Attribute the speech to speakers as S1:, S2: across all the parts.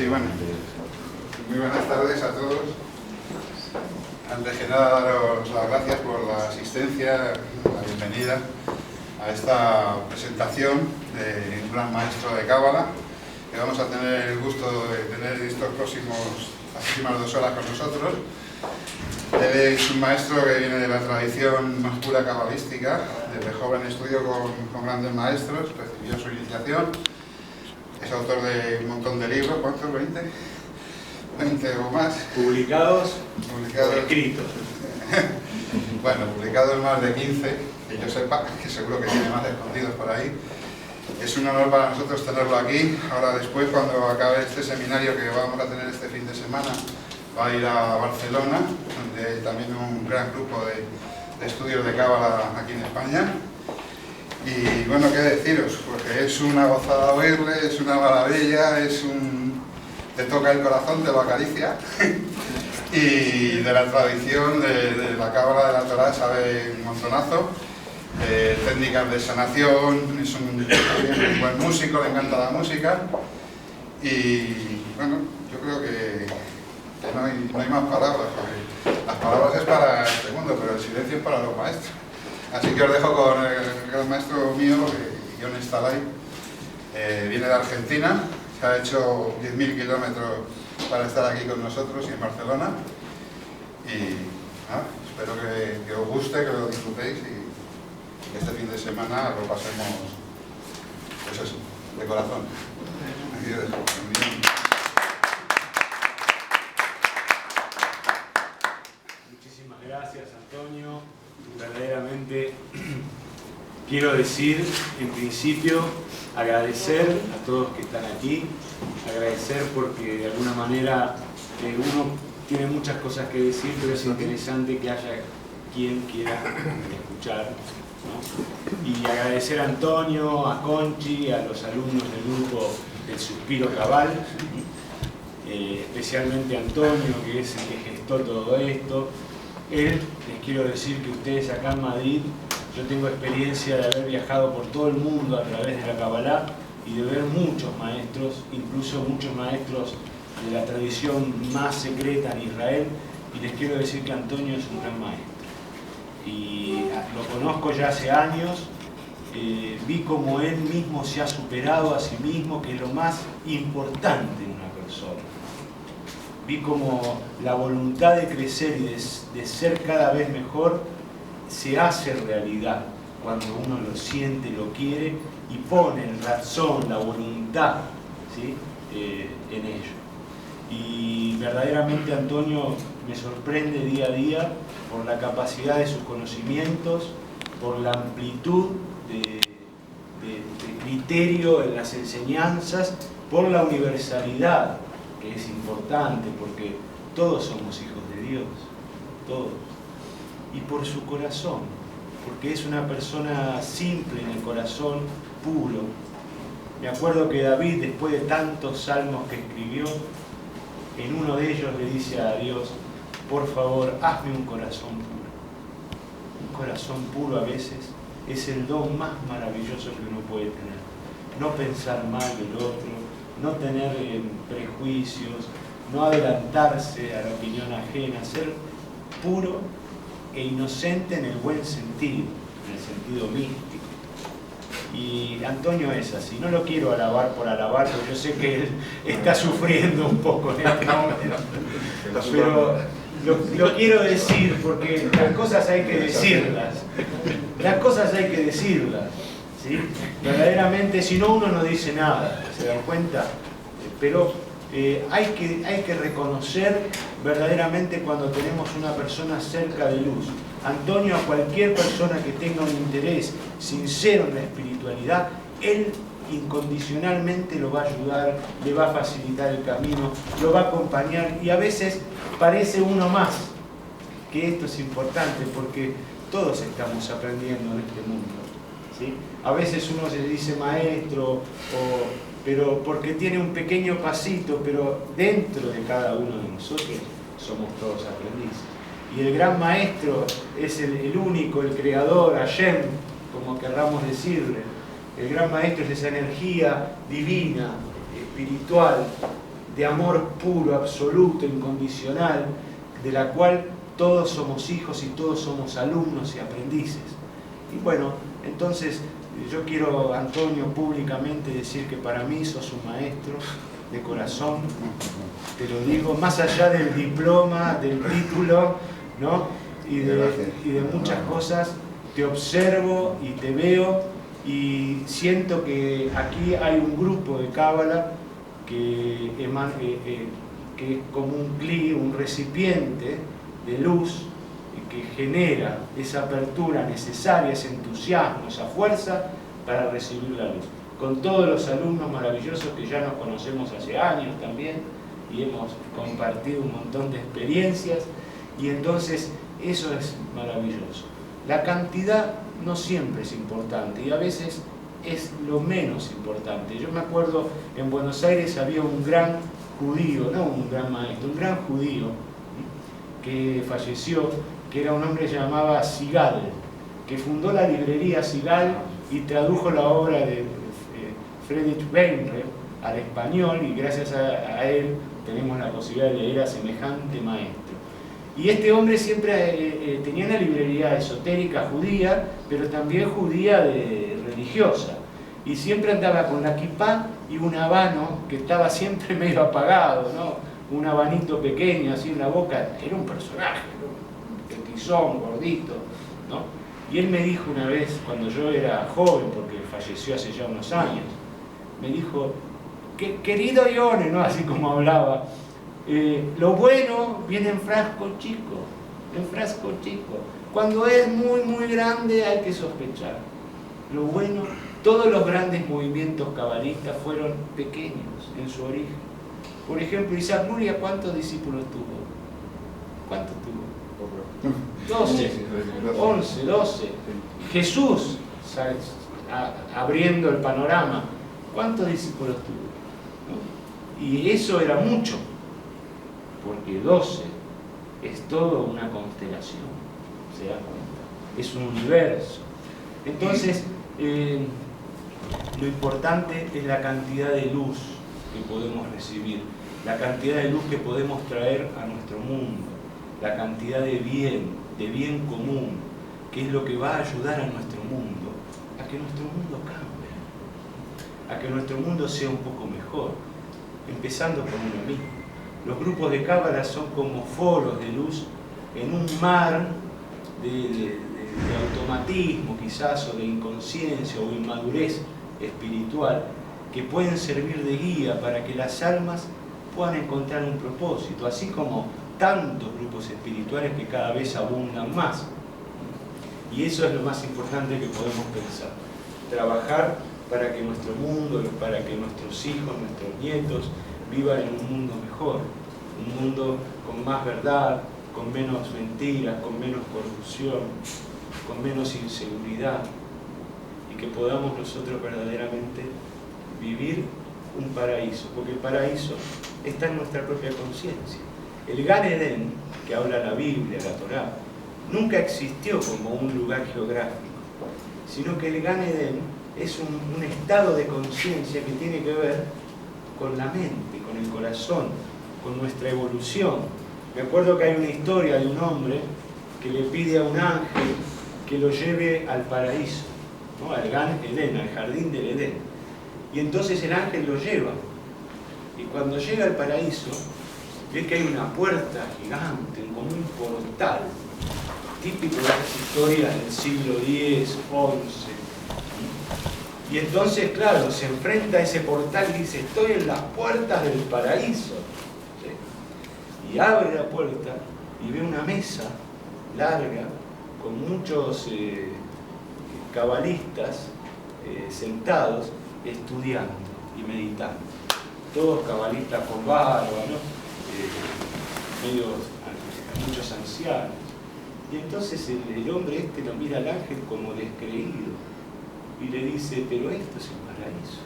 S1: Sí, bueno, muy buenas tardes a todos. Antes que nada, daros las gracias por la asistencia, la bienvenida a esta presentación de un gran maestro de Cábala, que vamos a tener el gusto de tener las próximas 2 horas con nosotros. Él es un maestro que viene de la tradición más pura cabalística. Desde joven estudió con grandes maestros, recibió su iniciación. Es autor de un montón de libros. ¿Cuántos? ¿20? 20 o más.
S2: Publicados. O escritos.
S1: Bueno, publicados más de 15, que yo sepa, que seguro que tiene más escondidos por ahí. Es un honor para nosotros tenerlo aquí. Ahora después, cuando acabe este seminario que vamos a tener este fin de semana, va a ir a Barcelona, donde hay también un gran grupo de estudios de Cábala aquí en España. Y bueno, qué deciros, porque es una gozada oírle, es una maravilla, te toca el corazón, te lo acaricia. Y de la tradición de la Cábala de la Torá sabe un montonazo. Técnicas de sanación, es un buen músico, le encanta la música. Y bueno, yo creo que no hay más palabras, porque las palabras es para este mundo, pero el silencio es para los maestros. Así que os dejo con el gran maestro mío, Jon Stalay. Viene de Argentina, se ha hecho 10.000 kilómetros para estar aquí con nosotros y en Barcelona. Y espero que os guste, que lo disfrutéis y que este fin de semana lo pasemos, pues eso, de corazón. Aquí os dejo.
S2: Muchísimas gracias, Antonio. Verdaderamente quiero decir, en principio, agradecer a todos que están aquí, agradecer porque de alguna manera uno tiene muchas cosas que decir, pero es interesante que haya quien quiera escuchar, ¿no? Y agradecer a Antonio, a Conchi, a los alumnos del grupo El Suspiro Cabal, especialmente a Antonio, que es el que gestó todo esto. Les quiero decir que ustedes acá en Madrid, yo tengo experiencia de haber viajado por todo el mundo a través de la Kabbalah y de ver muchos maestros, incluso muchos maestros de la tradición más secreta en Israel, y les quiero decir que Antonio es un gran maestro. Y lo conozco ya hace años, vi cómo él mismo se ha superado a sí mismo, que es lo más importante en una persona. Vi como la voluntad de crecer y de ser cada vez mejor se hace realidad cuando uno lo siente, lo quiere y pone el razón, la voluntad, ¿sí? En ello. Y verdaderamente Antonio me sorprende día a día por la capacidad de sus conocimientos, por la amplitud de criterio en las enseñanzas, por la universalidad, que es importante porque todos somos hijos de Dios, todos. Y por su corazón, porque es una persona simple en el corazón, puro. Me acuerdo que David, después de tantos salmos que escribió, en uno de ellos le dice a Dios: por favor, hazme un corazón puro. Un corazón puro a veces es el don más maravilloso que uno puede tener. No pensar mal del otro, no tener prejuicios, no adelantarse a la opinión ajena, ser puro e inocente en el buen sentido, en el sentido místico. Y Antonio es así. No lo quiero alabar por alabar, porque yo sé que él está sufriendo un poco en este momento. Pero lo quiero decir porque las cosas hay que decirlas. Las cosas hay que decirlas, ¿sí? Verdaderamente, si no, uno no dice nada, ¿se dan cuenta? Pero hay que reconocer verdaderamente cuando tenemos una persona cerca de luz. Antonio, a cualquier persona que tenga un interés sincero en la espiritualidad, él incondicionalmente lo va a ayudar, le va a facilitar el camino, lo va a acompañar, y a veces parece uno más, que esto es importante porque todos estamos aprendiendo en este mundo, ¿sí? A veces uno se dice maestro, pero porque tiene un pequeño pasito, pero dentro de cada uno de nosotros somos todos aprendices. Y el gran maestro es el único, el creador, Hashem, como querramos decirle. El gran maestro es esa energía divina, espiritual, de amor puro, absoluto, incondicional, de la cual todos somos hijos y todos somos alumnos y aprendices. Y bueno, entonces yo quiero, Antonio, públicamente decir que para mí sos un maestro de corazón, te lo digo, más allá del diploma, del título, ¿no? y de muchas cosas, te observo y te veo y siento que aquí hay un grupo de Cábala que es como un cli, un recipiente de luz que genera esa apertura necesaria, ese entusiasmo, esa fuerza para recibir la luz. Con todos los alumnos maravillosos que ya nos conocemos hace años también y hemos compartido un montón de experiencias, y entonces eso es maravilloso. La cantidad no siempre es importante y a veces es lo menos importante. Yo me acuerdo, en Buenos Aires había un gran judío, no un gran maestro, un gran judío que falleció, que era un hombre que se llamaba Sigal, que fundó la librería Sigal y tradujo la obra de Friedrich Weinreich al español, y gracias a él tenemos la posibilidad de leer a semejante maestro. Y este hombre siempre tenía una librería esotérica judía, pero también judía religiosa. Y siempre andaba con la kipá y un habano que estaba siempre medio apagado, ¿no? Un habanito pequeño así en la boca. Era un personaje, ¿no? Petizón, gordito, ¿no? Y él me dijo una vez, cuando yo era joven, porque falleció hace ya unos años, me dijo, querido Ione, ¿no? Así como hablaba, lo bueno viene en frasco chico, en frasco chico. Cuando es muy, muy grande hay que sospechar. Lo bueno, todos los grandes movimientos cabalistas fueron pequeños en su origen. Por ejemplo, Isaac Luria, ¿cuántos discípulos tuvo? ¿Cuántos tuvo? 12, 11, 12. Jesús, ¿sabes? Abriendo el panorama, ¿cuántos discípulos tuvo? ¿No? Y eso era mucho, porque 12 es todo una constelación, ¿se da cuenta? Es un universo. Entonces, lo importante es la cantidad de luz que podemos recibir, la cantidad de luz que podemos traer a nuestro mundo, la cantidad de bien común, que es lo que va a ayudar a nuestro mundo, a que nuestro mundo cambie, a que nuestro mundo sea un poco mejor, empezando por uno mismo. Los grupos de Cábala son como foros de luz en un mar de automatismo quizás, o de inconsciencia o inmadurez espiritual, que pueden servir de guía para que las almas puedan encontrar un propósito, así como tantos grupos espirituales que cada vez abundan más. Y eso es lo más importante que podemos pensar, trabajar para que nuestro mundo, para que nuestros hijos, nuestros nietos vivan en un mundo mejor, un mundo con más verdad, con menos mentiras, con menos corrupción, con menos inseguridad, y que podamos nosotros verdaderamente vivir un paraíso, porque el paraíso está en nuestra propia conciencia. El Gan Edén, que habla la Biblia, la Torá, nunca existió como un lugar geográfico, sino que el Gan Edén es un estado de conciencia que tiene que ver con la mente, con el corazón, con nuestra evolución. Me acuerdo que hay una historia de un hombre que le pide a un ángel que lo lleve al paraíso, ¿no? Al Gan Edén, al jardín del Edén. Y entonces el ángel lo lleva. Y cuando llega al paraíso, ve que hay una puerta gigante, como un portal, típico de las historias del siglo X, XI. Y entonces, claro, se enfrenta a ese portal y dice, estoy en las puertas del paraíso. ¿Sí? Y abre la puerta y ve una mesa larga con muchos cabalistas sentados estudiando y meditando. Todos cabalistas con barba, ¿no? Muchos ancianos. Y entonces el hombre este lo mira al ángel como descreído y le dice, pero esto es el paraíso.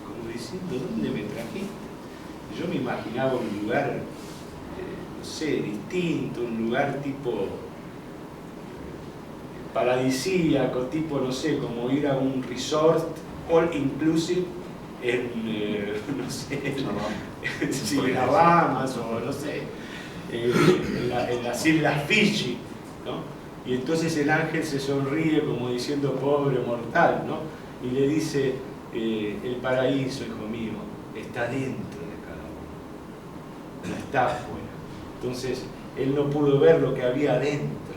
S2: Como diciendo, ¿dónde me trajiste? Yo me imaginaba un lugar, no sé, distinto, un lugar tipo paradisíaco, tipo, no sé, como ir a un resort all inclusive en, no sé, si en las Bahamas o no sé, en las islas Fiji, ¿no? Y entonces el ángel se sonríe como diciendo pobre mortal, ¿no? Y le dice, el paraíso, hijo mío, está dentro de cada uno, no está afuera. Entonces él no pudo ver lo que había dentro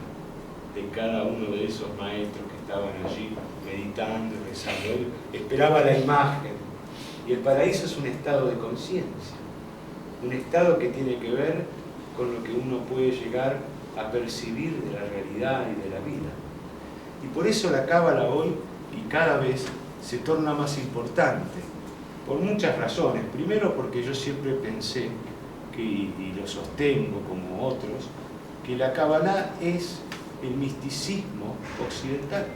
S2: de cada uno de esos maestros que estaban allí meditando y rezando. Él esperaba la imagen. Y el paraíso es un estado de conciencia, un estado que tiene que ver con lo que uno puede llegar a percibir de la realidad y de la vida. Y por eso la Cábala hoy y cada vez se torna más importante, por muchas razones. Primero porque yo siempre pensé, y lo sostengo como otros, que la Cábala es el misticismo occidental.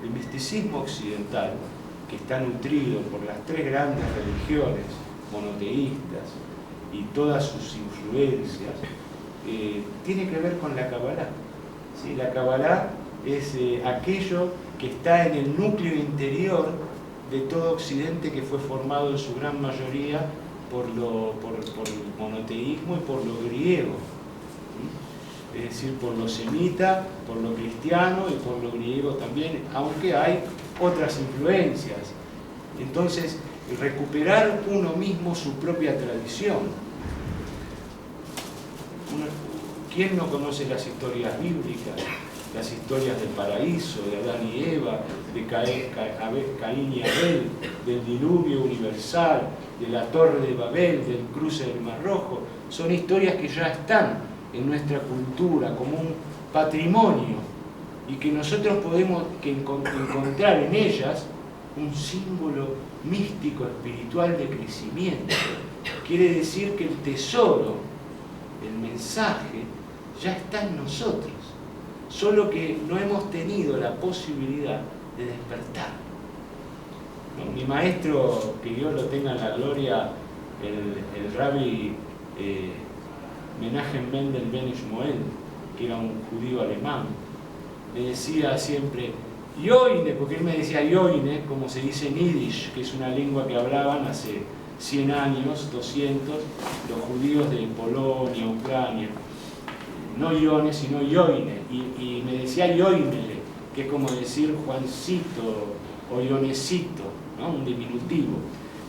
S2: El misticismo occidental, que está nutrido por las tres grandes religiones monoteístas y todas sus influencias, tiene que ver con la Cábala. ¿Sí? La Cábala es aquello que está en el núcleo interior de todo Occidente, que fue formado en su gran mayoría por el monoteísmo y por lo griego. ¿Sí? Es decir, por lo semita, por lo cristiano y por lo griego también, aunque hay otras influencias. Entonces, recuperar uno mismo su propia tradición. ¿Quién no conoce las historias bíblicas? Las historias del paraíso, de Adán y Eva, de Caín y Abel, del diluvio universal, de la Torre de Babel, del cruce del Mar Rojo. Son historias que ya están en nuestra cultura como un patrimonio y que nosotros podemos encontrar en ellas un símbolo místico, espiritual de crecimiento. Quiere decir que el tesoro, el mensaje, ya está en nosotros, solo que no hemos tenido la posibilidad de despertar. ¿No? Mi maestro, que Dios lo tenga en la gloria, el rabbi Menachem Mendel Ben Ishmael, que era un judío alemán, me decía siempre Yoine, porque él me decía Yoine, como se dice en Yiddish, que es una lengua que hablaban hace 100 años, 200, los judíos de Polonia, Ucrania. No Ione, sino Yoine. Y me decía Yoine, que es como decir Juancito o Ionecito, ¿no? Un diminutivo.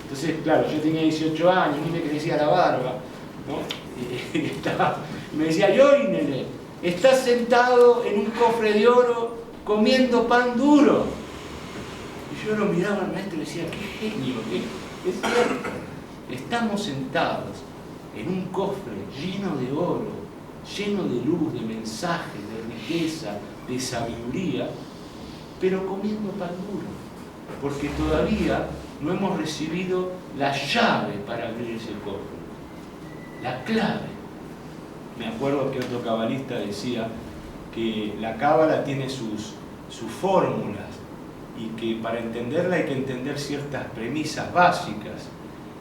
S2: Entonces, claro, yo tenía 18 años, ni me crecía la barba, ¿no? Y me decía, Yoine, estás sentado en un cofre de oro comiendo pan duro. Y yo lo miraba al maestro y decía, qué genio, es cierto. Estamos sentados en un cofre lleno de oro, lleno de luz, de mensajes, de riqueza, de sabiduría, pero comiendo pan duro, porque todavía no hemos recibido la llave para abrir ese cofre, la clave. Me acuerdo que otro cabalista decía que la cábala tiene sus fórmulas y que para entenderla hay que entender ciertas premisas básicas,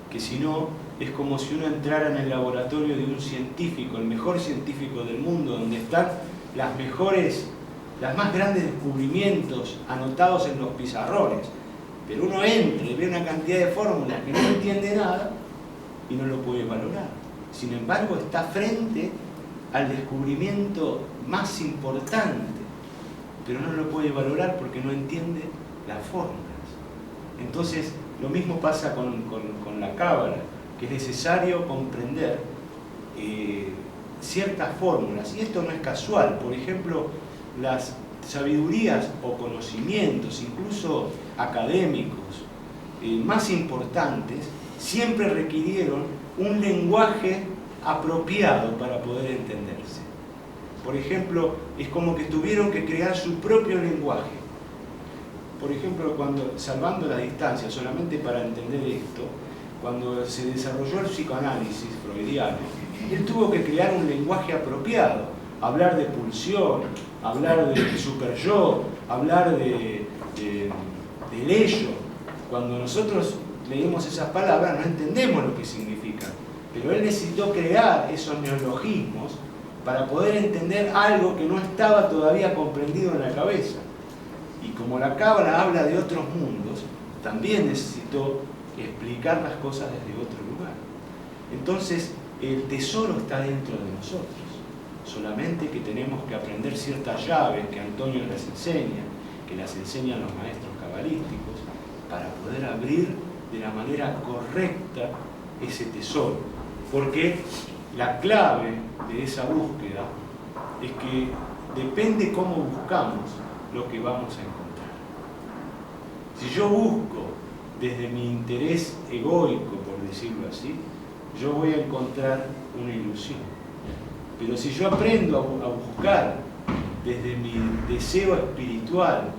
S2: que si no es como si uno entrara en el laboratorio de un científico, el mejor científico del mundo, donde están las más grandes descubrimientos anotados en los pizarrones, pero uno entra y ve una cantidad de fórmulas que no entiende nada y no lo puede valorar. Sin embargo, está frente al descubrimiento más importante, pero no lo puede valorar porque no entiende las fórmulas. Entonces, lo mismo pasa con la cábala, que es necesario comprender ciertas fórmulas, y esto no es casual. Por ejemplo, las sabidurías o conocimientos, incluso académicos, más importantes, siempre requirieron un lenguaje apropiado para poder entenderse. Por ejemplo, es como que tuvieron que crear su propio lenguaje. Por ejemplo, salvando la distancia, solamente para entender esto, cuando se desarrolló el psicoanálisis freudiano, él tuvo que crear un lenguaje apropiado, hablar de pulsión, hablar de superyo, hablar del ello. Cuando nosotros leemos esas palabras no entendemos lo que significan, pero él necesitó crear esos neologismos para poder entender algo que no estaba todavía comprendido en la cabeza. Y como la cábala habla de otros mundos, también necesitó explicar las cosas desde otro lugar. Entonces, el tesoro está dentro de nosotros. Solamente que tenemos que aprender ciertas llaves que Antonio les enseña, que las enseñan los maestros cabalísticos, para poder abrir de la manera correcta ese tesoro. Porque la clave de esa búsqueda es que depende cómo buscamos lo que vamos a encontrar. Si yo busco desde mi interés egoico, por decirlo así, yo voy a encontrar una ilusión. Pero si yo aprendo a buscar desde mi deseo espiritual,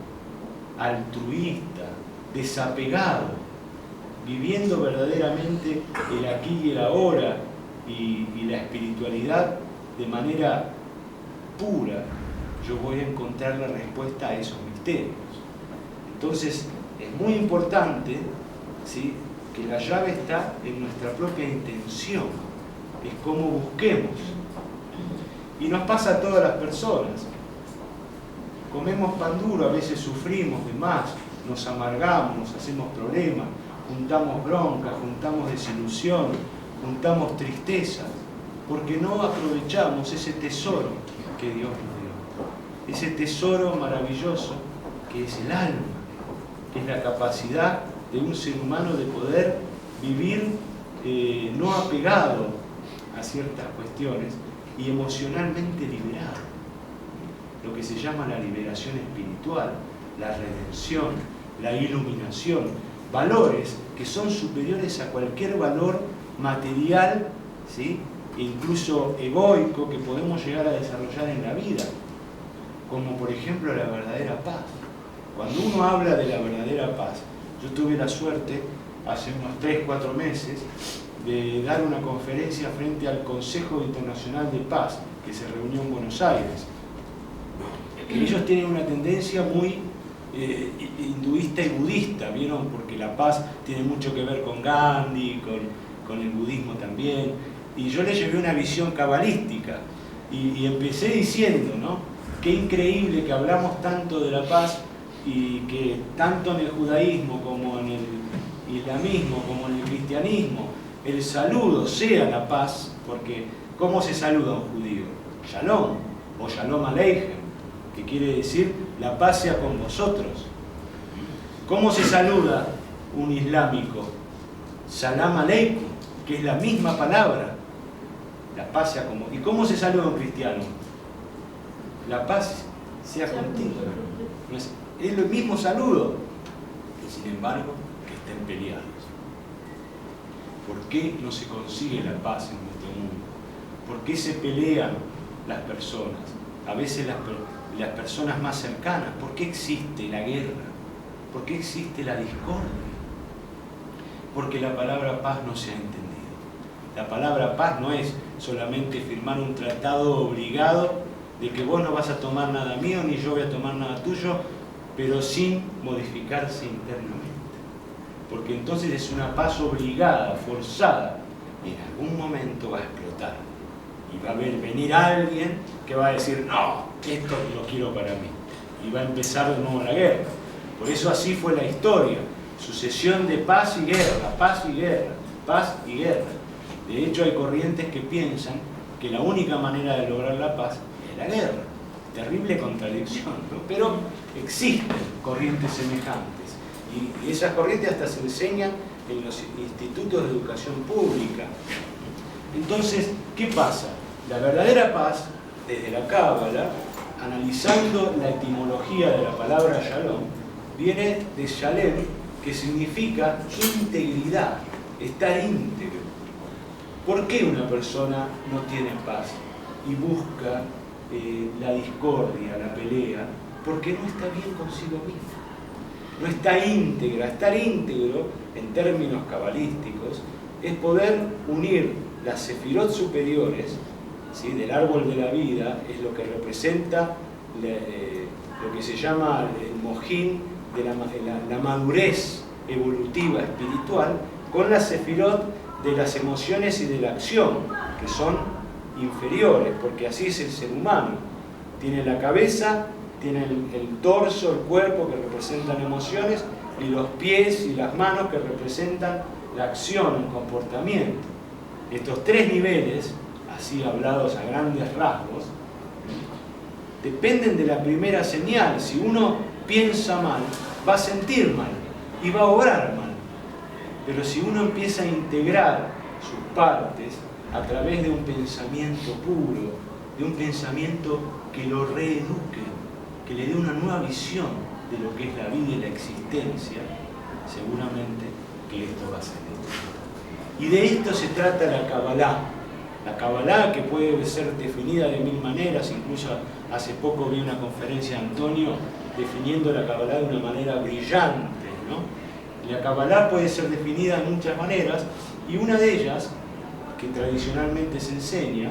S2: altruista, desapegado, viviendo verdaderamente el aquí y el ahora y la espiritualidad de manera pura, yo voy a encontrar la respuesta a esos misterios. Entonces, es muy importante, ¿sí?, que la llave está en nuestra propia intención, es cómo busquemos. Y nos pasa a todas las personas. Comemos pan duro, a veces sufrimos de más, nos amargamos, nos hacemos problemas, juntamos bronca, juntamos desilusión, juntamos tristeza, porque no aprovechamos ese tesoro que Dios nos dio. Ese tesoro maravilloso que es el alma, que es la capacidad de un ser humano de poder vivir no apegado a ciertas cuestiones y emocionalmente liberado. Lo que se llama la liberación espiritual, la redención, la iluminación, valores que son superiores a cualquier valor material, ¿sí?, e incluso egoico que podemos llegar a desarrollar en la vida, como por ejemplo la verdadera paz. Cuando uno habla de la verdadera paz, yo tuve la suerte hace unos 3-4 meses de dar una conferencia frente al Consejo Internacional de Paz que se reunió en Buenos Aires. Ellos tienen una tendencia muy hinduista y budista, ¿vieron? Porque la paz tiene mucho que ver con Gandhi, con el budismo también. Y yo les llevé una visión cabalística y empecé diciendo, ¿no?, qué increíble que hablamos tanto de la paz y que tanto en el judaísmo como en el islamismo como en el cristianismo el saludo sea la paz, porque ¿cómo se saluda a un judío? Shalom o Shalom Aleichem, que quiere decir la paz sea con vosotros. ¿Cómo se saluda un islámico? Salam Aleikum, que es la misma palabra, la paz sea con vosotros. ¿Y cómo se saluda un cristiano? La paz sea contigo. Es el mismo saludo, y sin embargo que estén peleados. ¿Por qué no se consigue la paz en nuestro mundo? ¿Por qué se pelean las personas? A veces las personas más cercanas. ¿Por qué existe la guerra? ¿Por qué existe la discordia? Porque la palabra paz no se ha entendido. La palabra paz no es solamente firmar un tratado obligado de que vos no vas a tomar nada mío ni yo voy a tomar nada tuyo, pero sin modificarse internamente. Porque entonces es una paz obligada, forzada, y en algún momento va a explotar. Y va a venir alguien que va a decir, no, esto lo quiero para mí. Y va a empezar de nuevo la guerra. Por eso así fue la historia. Sucesión de paz y guerra, paz y guerra, paz y guerra. De hecho hay corrientes que piensan que la única manera de lograr la paz es la guerra. Terrible contradicción, ¿no? Pero existen corrientes semejantes. Y esas corrientes hasta se enseñan en los institutos de educación pública. Entonces, ¿qué pasa? La verdadera paz, desde la Cábala, analizando la etimología de la palabra Shalom, viene de Shalem, que significa integridad, estar íntegro. ¿Por qué una persona no tiene paz y busca la discordia, la pelea? Porque no está bien consigo mismo. No está íntegra. Estar íntegro, en términos cabalísticos, es poder unir las sefirot superiores, ¿sí?, del árbol de la vida, es lo que representa lo que se llama el mojín de la madurez evolutiva espiritual, con las sefirot de las emociones y de la acción, que son inferiores, porque así es el ser humano. Tiene la cabeza, tiene el torso, el cuerpo, que representan emociones, y los pies y las manos que representan la acción, el comportamiento. Estos tres niveles, así hablados a grandes rasgos, dependen de la primera señal. Si uno piensa mal, va a sentir mal y va a obrar mal. Pero si uno empieza a integrar sus partes a través de un pensamiento puro, de un pensamiento que lo reeduque, que le dé una nueva visión de lo que es la vida y la existencia, seguramente que esto va a salir. Y de esto se trata la Kabbalah. La Kabbalah, que puede ser definida de mil maneras, incluso hace poco vi una conferencia de Antonio definiendo la Kabbalah de una manera brillante, ¿no? La Kabbalah puede ser definida de muchas maneras, y una de ellas, que tradicionalmente se enseña,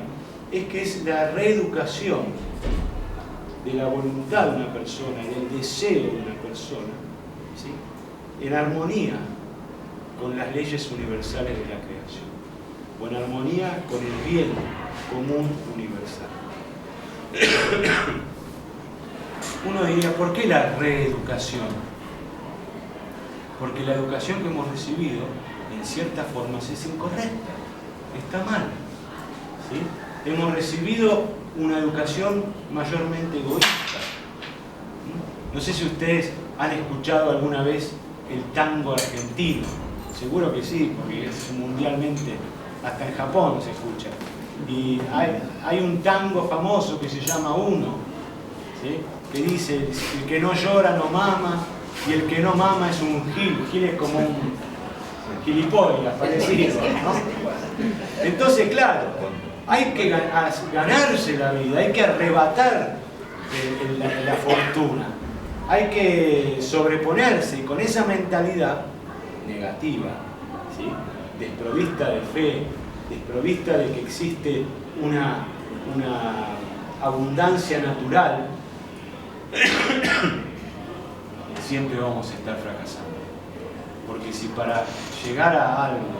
S2: es que es la reeducación de la voluntad de una persona, del deseo de una persona, ¿sí?, en armonía con las leyes universales de la creación, o en armonía con el bien común universal. Uno diría, ¿por qué la reeducación? Porque la educación que hemos recibido, en ciertas formas, es incorrecta, está mal, ¿sí? Hemos recibido una educación mayormente egoísta. No sé si ustedes han escuchado alguna vez el tango argentino. Seguro que sí, porque es mundialmente, hasta en Japón se escucha. Y hay un tango famoso que se llama Uno, ¿sí?, que dice: el que no llora no mama, y el que no mama es un gil. Gil es como un gilipollas parecido, ¿no? Entonces, claro, hay que ganarse la vida, hay que arrebatar la fortuna, hay que sobreponerse, y con esa mentalidad negativa, ¿sí?, desprovista de fe, desprovista de que existe una abundancia natural, siempre vamos a estar fracasando. Porque si para llegar a algo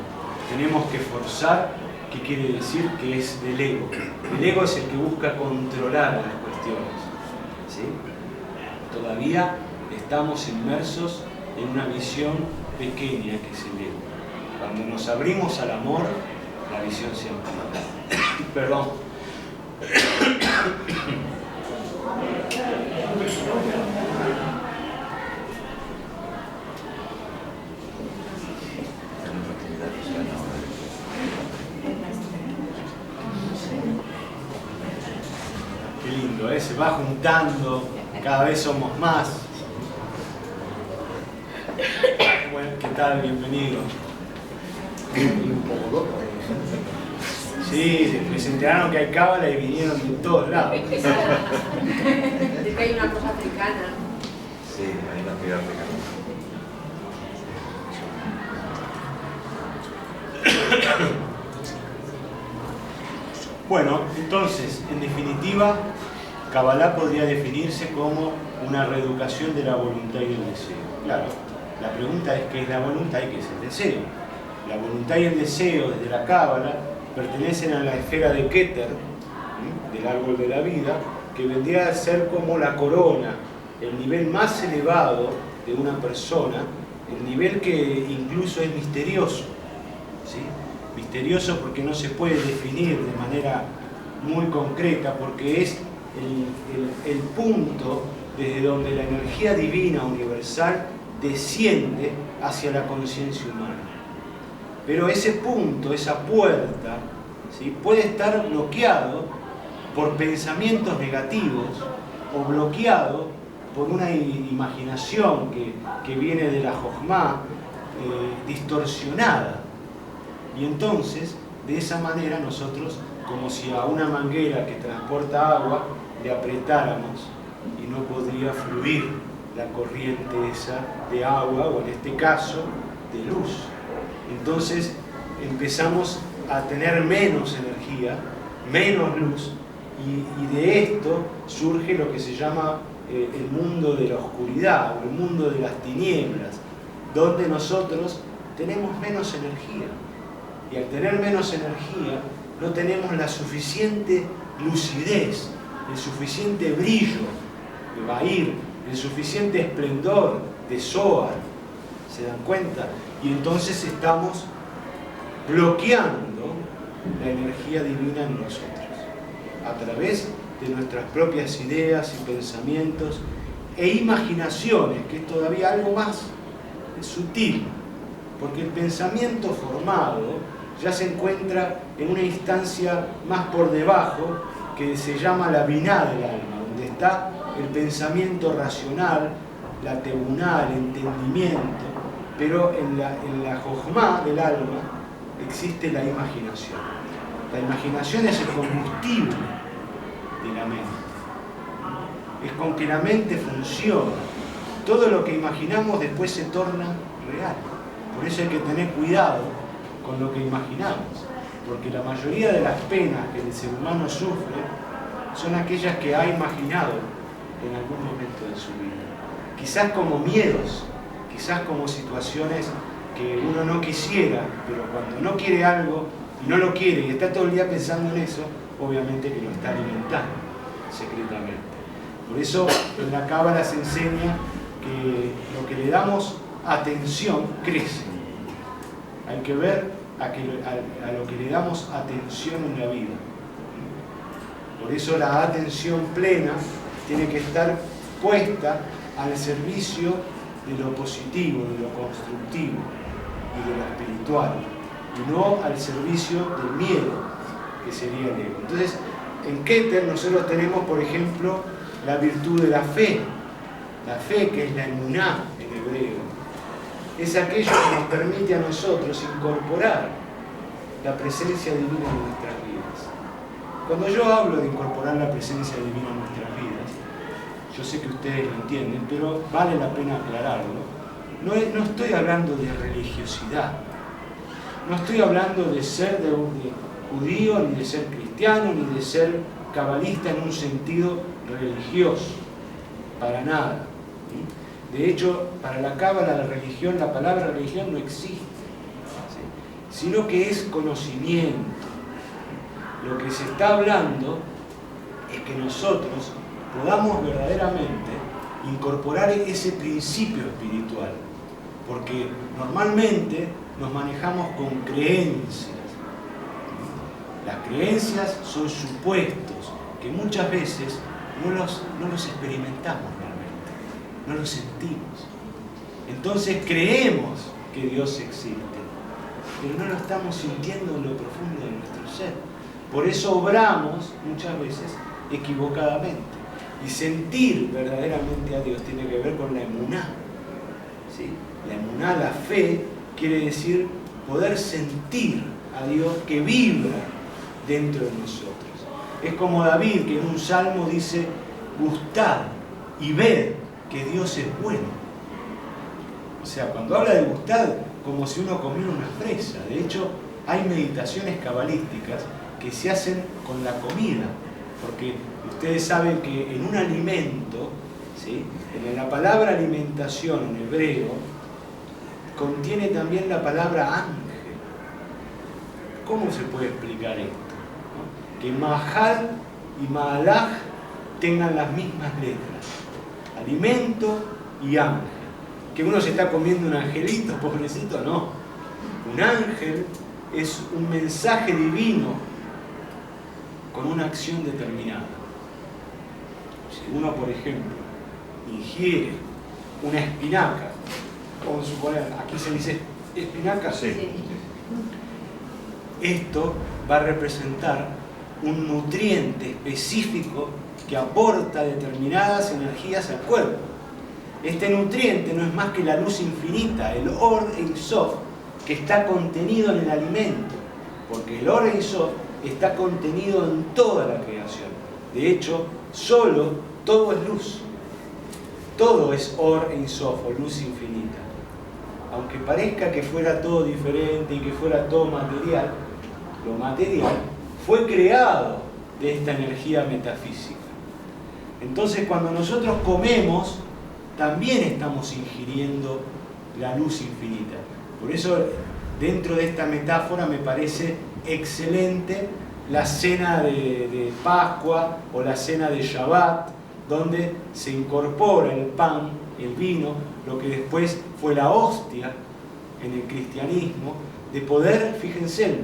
S2: tenemos que forzar, ¿qué quiere decir? Que es del ego. El ego es el que busca controlar las cuestiones, ¿sí? Todavía estamos inmersos en una visión pequeña que es el ego. Cuando nos abrimos al amor, la visión se amplía. Perdón. Qué lindo, ¿eh? Se va juntando, cada vez somos más. Bueno, ¿qué tal? Bienvenido. Sí, me se enteraron que hay cábala y vinieron de todos lados.
S3: Es que hay una cosa africana.
S4: Sí, hay una actividad africana.
S2: Bueno, entonces, en definitiva, Kabbalah podría definirse como una reeducación de la voluntad y del deseo. Claro, la pregunta es qué es la voluntad y qué es el deseo. La voluntad y el deseo, desde la Kabbalah, pertenecen a la esfera de Keter, ¿sí?, del árbol de la vida, que vendría a ser como la corona, el nivel más elevado de una persona, el nivel que incluso es misterioso, ¿sí? Misterioso porque no se puede definir de manera muy concreta, porque es el punto desde donde la energía divina universal desciende hacia la conciencia humana. Pero ese punto, esa puerta, ¿sí?, puede estar bloqueado por pensamientos negativos o bloqueado por una imaginación que viene de la Jochma, distorsionada. Y entonces, de esa manera nosotros, como si a una manguera que transporta agua le apretáramos y no podría fluir la corriente esa de agua, o en este caso, de luz. Entonces empezamos a tener menos energía, menos luz, y de esto surge lo que se llama el mundo de la oscuridad, o el mundo de las tinieblas, donde nosotros tenemos menos energía. Y al tener menos energía, no tenemos la suficiente lucidez, el suficiente brillo de Bahir, el suficiente esplendor de Zohar. ¿Se dan cuenta? Y entonces estamos bloqueando la energía divina en nosotros, a través de nuestras propias ideas y pensamientos e imaginaciones, que es todavía algo más sutil, porque el pensamiento formado ya se encuentra en una instancia más por debajo, que se llama la biná del alma, donde está el pensamiento racional, la tebuná, el entendimiento, pero en la jojmá del alma existe la imaginación. La imaginación es el combustible de la mente. Es con que la mente funciona. Todo lo que imaginamos después se torna real. Por eso hay que tener cuidado con lo que imaginamos, porque la mayoría de las penas que el ser humano sufre son aquellas que ha imaginado en algún momento de su vida. Quizás como miedos, quizás como situaciones que uno no quisiera, pero cuando no quiere algo y no lo quiere y está todo el día pensando en eso, obviamente que lo está alimentando secretamente. Por eso en la Cábala se enseña que lo que le damos atención crece. Hay que ver a lo que le damos atención en la vida. Por eso la atención plena tiene que estar puesta al servicio de lo positivo, de lo constructivo y de lo espiritual, y no al servicio del miedo, que sería el ego. Entonces, en Keter nosotros tenemos, por ejemplo, la virtud de la fe que es la emuná en hebreo. Es aquello que nos permite a nosotros incorporar la presencia divina en nuestras vidas. Cuando yo hablo de incorporar la presencia divina en nuestras vidas, yo sé que ustedes lo entienden, pero vale la pena aclararlo. No estoy hablando de religiosidad, no estoy hablando de ser de judío, ni de ser cristiano, ni de ser cabalista en un sentido religioso, para nada. De hecho, para la Cábala, la religión, la palabra religión no existe, ¿sí? Sino que es conocimiento. Lo que se está hablando es que nosotros podamos verdaderamente incorporar ese principio espiritual, porque normalmente nos manejamos con creencias. Las creencias son supuestos que muchas veces no los experimentamos realmente, no los sentimos. Entonces creemos que Dios existe, pero no lo estamos sintiendo en lo profundo de nuestro ser. Por eso obramos muchas veces equivocadamente. Y sentir verdaderamente a Dios tiene que ver con la emuná, ¿sí? La emuná, la fe, quiere decir poder sentir a Dios que vibra dentro de nosotros. Es como David, que en un salmo dice: gustad y ved que Dios es bueno. O sea, cuando habla de gustad, como si uno comiera una fresa. De hecho, hay meditaciones cabalísticas que se hacen con la comida, porque ustedes saben que en un alimento, ¿sí?, en la palabra alimentación en hebreo, contiene también la palabra ángel. ¿Cómo se puede explicar esto? ¿No? Que Mahal y Mahalaj tengan las mismas letras, alimento y ángel. Que uno se está comiendo un angelito, pobrecito, no. Un ángel es un mensaje divino con una acción determinada. Si uno, por ejemplo, ingiere una espinaca, vamos a suponer, aquí se dice espinaca,
S4: Sí.
S2: esto va a representar un nutriente específico que aporta determinadas energías al cuerpo. Este nutriente no es más que la luz infinita, el Or Ein Sof, que está contenido en el alimento, porque el Or Ein Sof está contenido en toda la creación. De hecho, todo es luz. Todo es Or Ein Sof, o luz infinita. Aunque parezca que fuera todo diferente y que fuera todo material, lo material fue creado de esta energía metafísica. Entonces, cuando nosotros comemos, también estamos ingiriendo la luz infinita. Por eso, dentro de esta metáfora, me parece excelente la cena de Pascua o la cena de Shabbat, donde se incorpora el pan, el vino, lo que después fue la hostia en el cristianismo, de poder, fíjense,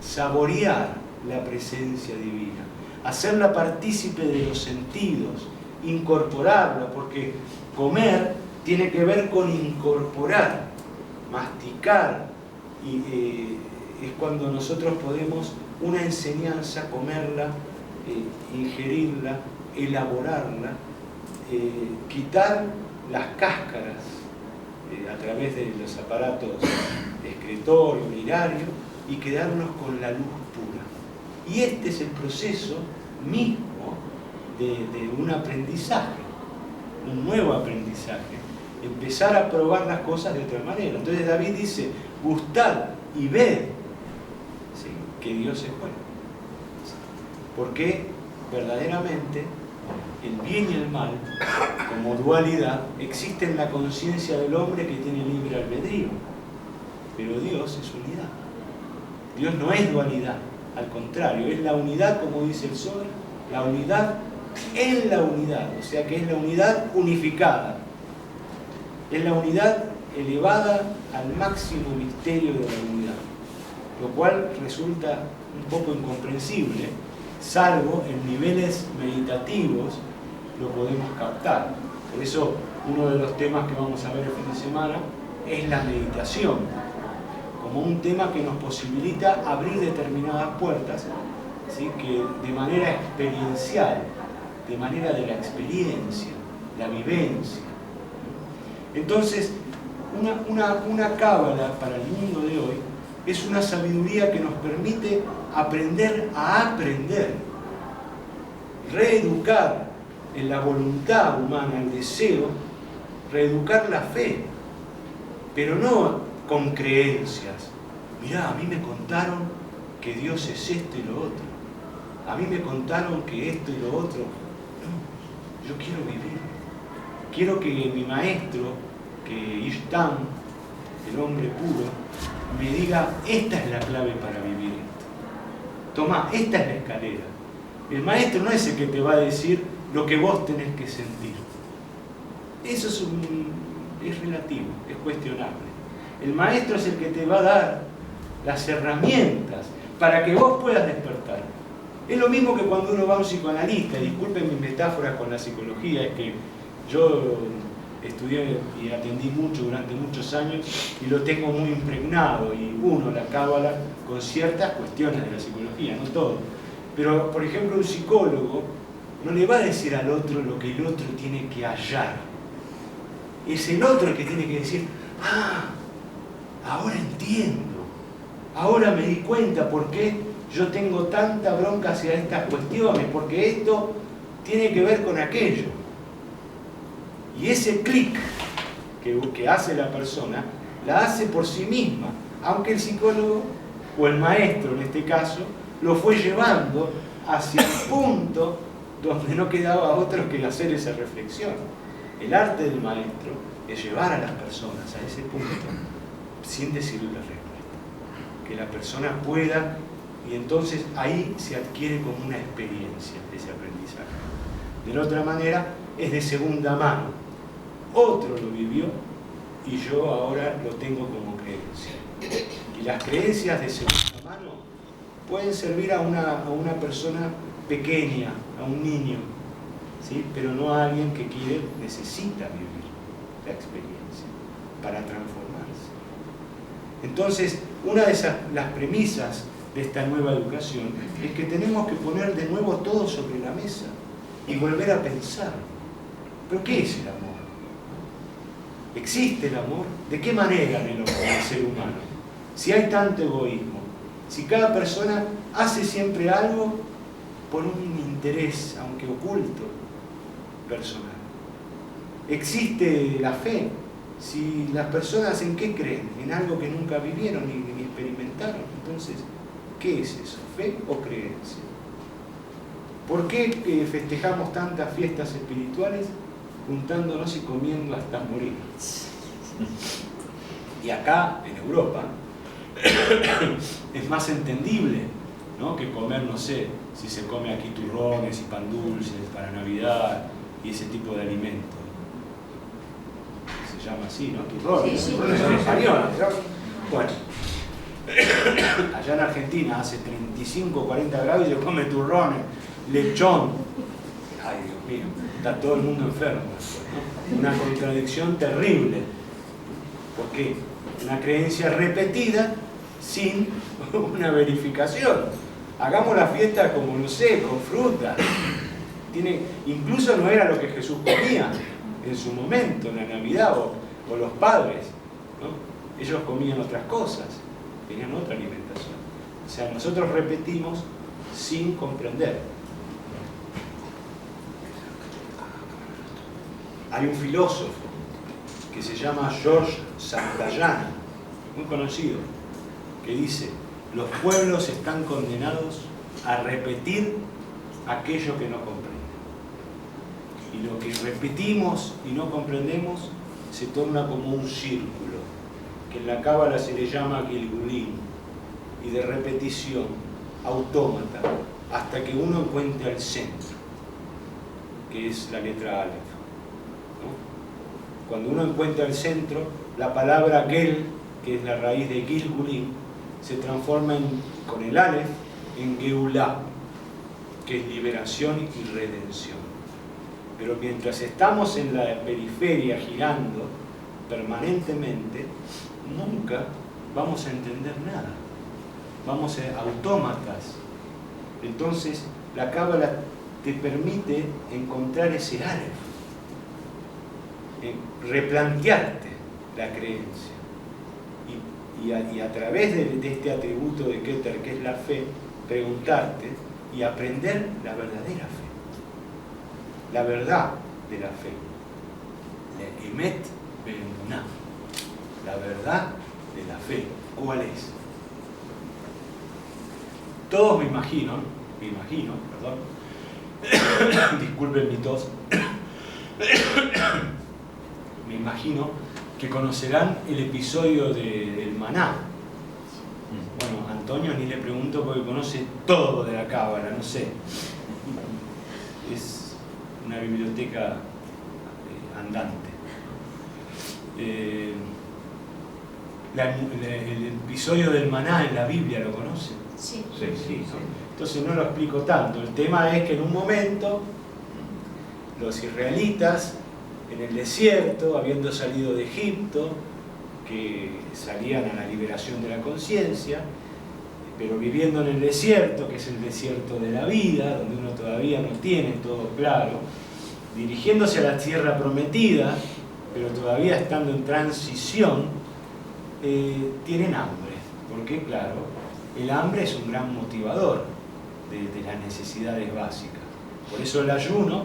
S2: saborear la presencia divina, hacerla partícipe de los sentidos, incorporarla, porque comer tiene que ver con incorporar, masticar, y es cuando nosotros podemos una enseñanza comerla, ingerirla, elaborarla, quitar las cáscaras a través de los aparatos excretorio, urinario, y quedarnos con la luz pura. Y este es el proceso mismo de un aprendizaje, un nuevo aprendizaje, empezar a probar las cosas de otra manera. Entonces David dice, gustad y ved, ¿sí?, que Dios es bueno. Porque verdaderamente el bien y el mal, como dualidad, existe en la conciencia del hombre que tiene libre albedrío. Pero Dios es unidad. Dios no es dualidad, al contrario, es la unidad, como dice el Zohar, la unidad en la unidad, o sea que es la unidad unificada. Es la unidad elevada al máximo misterio de la unidad, lo cual resulta un poco incomprensible, salvo en niveles meditativos lo podemos captar. Por eso uno de los temas que vamos a ver el fin de semana es la meditación, como un tema que nos posibilita abrir determinadas puertas, ¿sí?, que de manera experiencial, de manera de la experiencia, la vivencia. Entonces, una cábala para el mundo de hoy es una sabiduría que nos permite aprender a aprender, reeducar en la voluntad humana, el deseo, reeducar la fe, pero no con creencias. Mirá, a mí me contaron que Dios es esto y lo otro. A mí me contaron que esto y lo otro. No, yo quiero vivir. Quiero que mi maestro, que Ishtam, el hombre puro, me diga, esta es la clave para vivir esto. Tomá, esta es la escalera. El maestro no es el que te va a decir lo que vos tenés que sentir. Eso es relativo, es cuestionable. El maestro es el que te va a dar las herramientas para que vos puedas despertar. Es lo mismo que cuando uno va a un psicoanalista, y disculpen mis metáforas con la psicología, es que yo estudié y atendí mucho durante muchos años y lo tengo muy impregnado, y uno la cábala con ciertas cuestiones de la psicología, no todo. Pero, por ejemplo, un psicólogo no le va a decir al otro lo que el otro tiene que hallar. Es el otro el que tiene que decir, ah, ahora entiendo, ahora me di cuenta por qué yo tengo tanta bronca hacia estas cuestiones, porque esto tiene que ver con aquello. Y ese clic que hace la persona, la hace por sí misma, aunque el psicólogo, o el maestro en este caso, lo fue llevando hacia el punto donde no quedaba otro que hacer esa reflexión. El arte del maestro es llevar a las personas a ese punto sin decirle la respuesta. Que la persona pueda, y entonces ahí se adquiere como una experiencia ese aprendizaje. De la otra manera, es de segunda mano. Otro lo vivió y yo ahora lo tengo como creencia. Y las creencias de segunda mano pueden servir a una persona pequeña, a un niño, ¿sí?, pero no a alguien que necesita vivir la experiencia para transformarse. Entonces, una de las premisas de esta nueva educación es que tenemos que poner de nuevo todo sobre la mesa y volver a pensar. ¿Pero qué es el amor? ¿Existe el amor? ¿De qué manera en el ser humano? Si hay tanto egoísmo, si cada persona hace siempre algo por un interés, aunque oculto, personal. ¿Existe la fe? Si las personas ¿en qué creen? En algo que nunca vivieron ni experimentaron. Entonces, ¿qué es eso? ¿Fe o creencia? ¿Por qué festejamos tantas fiestas espirituales juntándonos y comiendo hasta morir? Y acá, en Europa, es más entendible, ¿no?, que comer, no sé, si se come aquí turrones y pan dulces para Navidad y ese tipo de alimentos. Se llama así, ¿no? Turrones.
S3: Sí, sí.
S2: Turrones en español. Bueno, Allá en Argentina hace 35, 40 grados y se come turrones, lechón. Ay, Dios mío, está todo el mundo enfermo, ¿no? Una contradicción terrible. ¿Por qué? Una creencia repetida sin una verificación. Hagamos la fiesta como, no sé, con fruta. Incluso no era lo que Jesús comía en su momento, en la Navidad, o los padres, ¿no? Ellos comían otras cosas, tenían otra alimentación. O sea, nosotros repetimos sin comprender. Hay un filósofo que se llama George Santayana, muy conocido, que dice: los pueblos están condenados a repetir aquello que no comprenden. Y lo que repetimos y no comprendemos se torna como un círculo, que en la Cábala se le llama Gilgulim, y de repetición, autómata, hasta que uno encuentre el centro, que es la letra Aleph, ¿no? Cuando uno encuentra el centro, la palabra Gel, que es la raíz de Gilgulim, se transforma con el Aleph en Geulah, que es liberación y redención. Pero mientras estamos en la periferia girando permanentemente, nunca vamos a entender nada. Vamos a autómatas. Entonces, la Cábala te permite encontrar ese Aleph, replantearte la creencia. Y a través de este atributo de Keter, que es la fe, preguntarte y aprender la verdadera fe. La verdad de la fe. La Emet Be'emuná. La verdad de la fe. ¿Cuál es? Todos me imagino, perdón, disculpen mi tos, me imagino que conocerán el episodio del maná. Bueno, a Antonio ni le pregunto porque conoce todo de la Cábala, no sé. Es una biblioteca andante. El episodio del maná en la Biblia, ¿lo conoce?
S3: Sí.
S2: Sí, ¿no? Entonces no lo explico tanto. El tema es que en un momento los israelitas en el desierto, habiendo salido de Egipto, que salían a la liberación de la conciencia, pero viviendo en el desierto, que es el desierto de la vida, donde uno todavía no tiene todo claro, dirigiéndose a la tierra prometida, pero todavía estando en transición, tienen hambre, porque claro, el hambre es un gran motivador de las necesidades básicas. Por eso el ayuno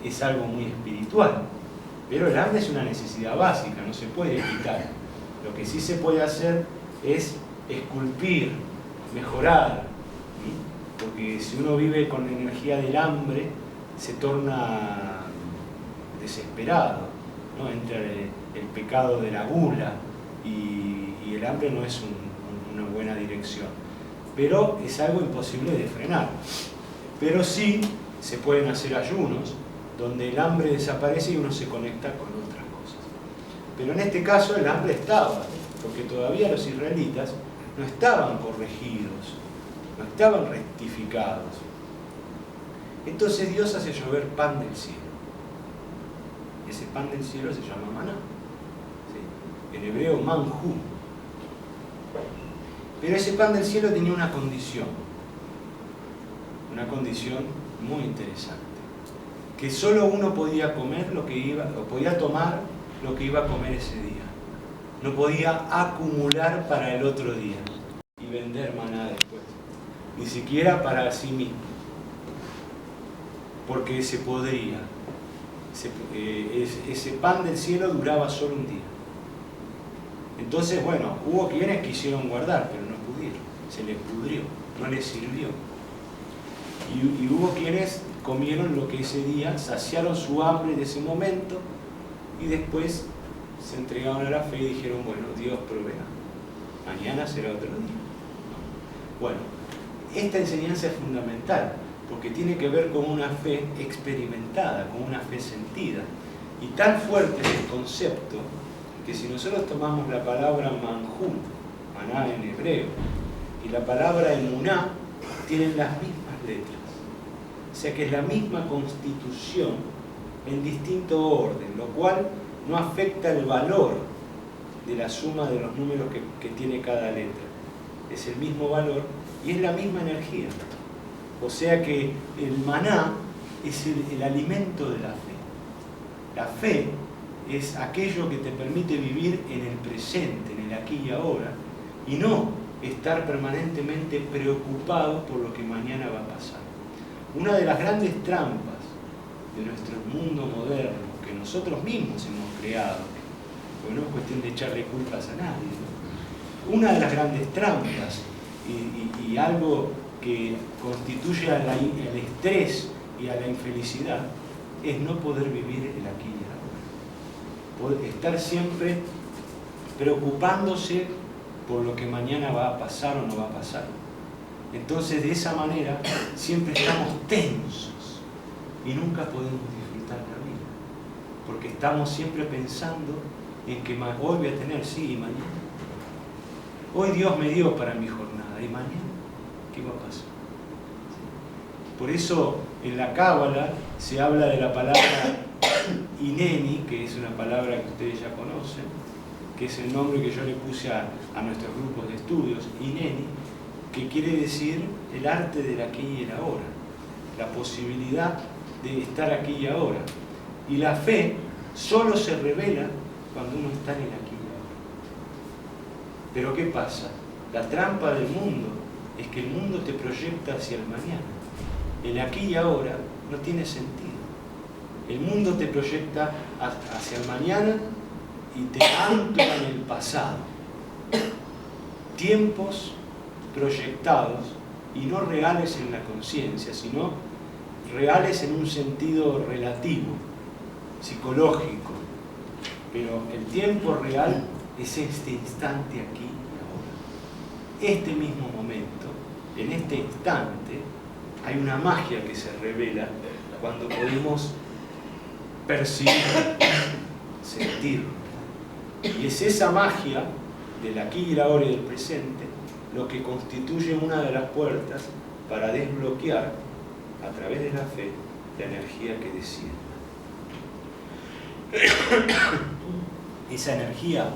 S2: es algo muy espiritual, pero el hambre es una necesidad básica, no se puede quitar. Lo que sí se puede hacer es esculpir, mejorar, ¿sí? Porque si uno vive con la energía del hambre, se torna desesperado, ¿no? Entra el pecado de la gula y el hambre no es una buena dirección. Pero es algo imposible de frenar. Pero sí se pueden hacer ayunos donde el hambre desaparece y uno se conecta con otras cosas. Pero en este caso el hambre estaba, porque todavía los israelitas no estaban corregidos, no estaban rectificados. Entonces Dios hace llover pan del cielo. Ese pan del cielo se llama maná. ¿Sí? En hebreo manjú. Pero ese pan del cielo tenía una condición muy interesante, que solo uno podía comer lo que iba, o podía tomar lo que iba a comer ese día. No podía acumular para el otro día y vender maná después, ni siquiera para sí mismo, porque se podría. Ese pan del cielo duraba solo un día. Entonces, bueno, hubo quienes quisieron guardar, pero no pudieron, se les pudrió, no les sirvió. Y hubo quienes comieron lo que ese día, saciaron su hambre de ese momento y después se entregaron a la fe y dijeron, bueno, Dios proveerá, mañana será otro día. Bueno, esta enseñanza es fundamental porque tiene que ver con una fe experimentada, con una fe sentida. Y tan fuerte es el concepto que si nosotros tomamos la palabra manjú, maná en hebreo, y la palabra emuná tienen las mismas letras. O sea que es la misma constitución en distinto orden, lo cual no afecta el valor de la suma de los números que tiene cada letra. Es el mismo valor y es la misma energía. O sea que el maná es el alimento de la fe. La fe es aquello que te permite vivir en el presente, en el aquí y ahora, y no estar permanentemente preocupado por lo que mañana va a pasar. Una de las grandes trampas de nuestro mundo moderno, que nosotros mismos hemos creado, porque no es cuestión de echarle culpas a nadie, ¿no? Una de las grandes trampas y algo que constituye al estrés y a la infelicidad es no poder vivir el aquí y el ahora. Estar siempre preocupándose por lo que mañana va a pasar o no va a pasar. Entonces, de esa manera, siempre estamos tensos y nunca podemos disfrutar la vida. Porque estamos siempre pensando en que hoy voy a tener, sí, y mañana. Hoy Dios me dio para mi jornada, y mañana, ¿qué va a pasar? Por eso, en la Cábala se habla de la palabra Hineni, que es una palabra que ustedes ya conocen, que es el nombre que yo le puse a nuestros grupos de estudios, Hineni, que quiere decir el arte del aquí y el ahora, la posibilidad de estar aquí y ahora. Y la fe solo se revela cuando uno está en el aquí y ahora. Pero ¿qué pasa? La trampa del mundo es que el mundo te proyecta hacia el mañana. El aquí y ahora no tiene sentido. El mundo te proyecta hacia el mañana y te ancla en el pasado. Tiempos proyectados y no reales en la conciencia, sino reales en un sentido relativo, psicológico. Pero el tiempo real es este instante aquí y ahora. Este mismo momento, en este instante, hay una magia que se revela cuando podemos percibir, sentir. Y es esa magia del aquí y el ahora y del presente lo que constituye una de las puertas para desbloquear a través de la fe la energía que desciende. Esa energía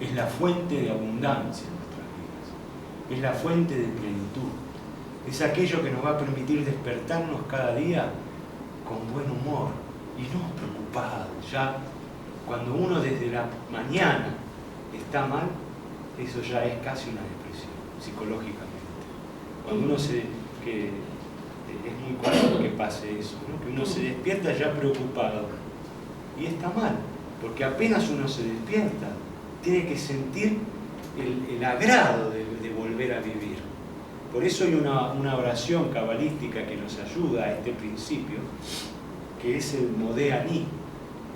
S2: es la fuente de abundancia en nuestras vidas, es la fuente de plenitud, es aquello que nos va a permitir despertarnos cada día con buen humor y no preocupados. Ya cuando uno desde la mañana está mal, eso ya es casi una depresión psicológicamente. Cuando uno es muy común que pase eso, ¿no? Que uno se despierta ya preocupado y está mal, porque apenas uno se despierta tiene que sentir el agrado de volver a vivir. Por eso hay una oración cabalística que nos ayuda a este principio, que es el Modeh Ani.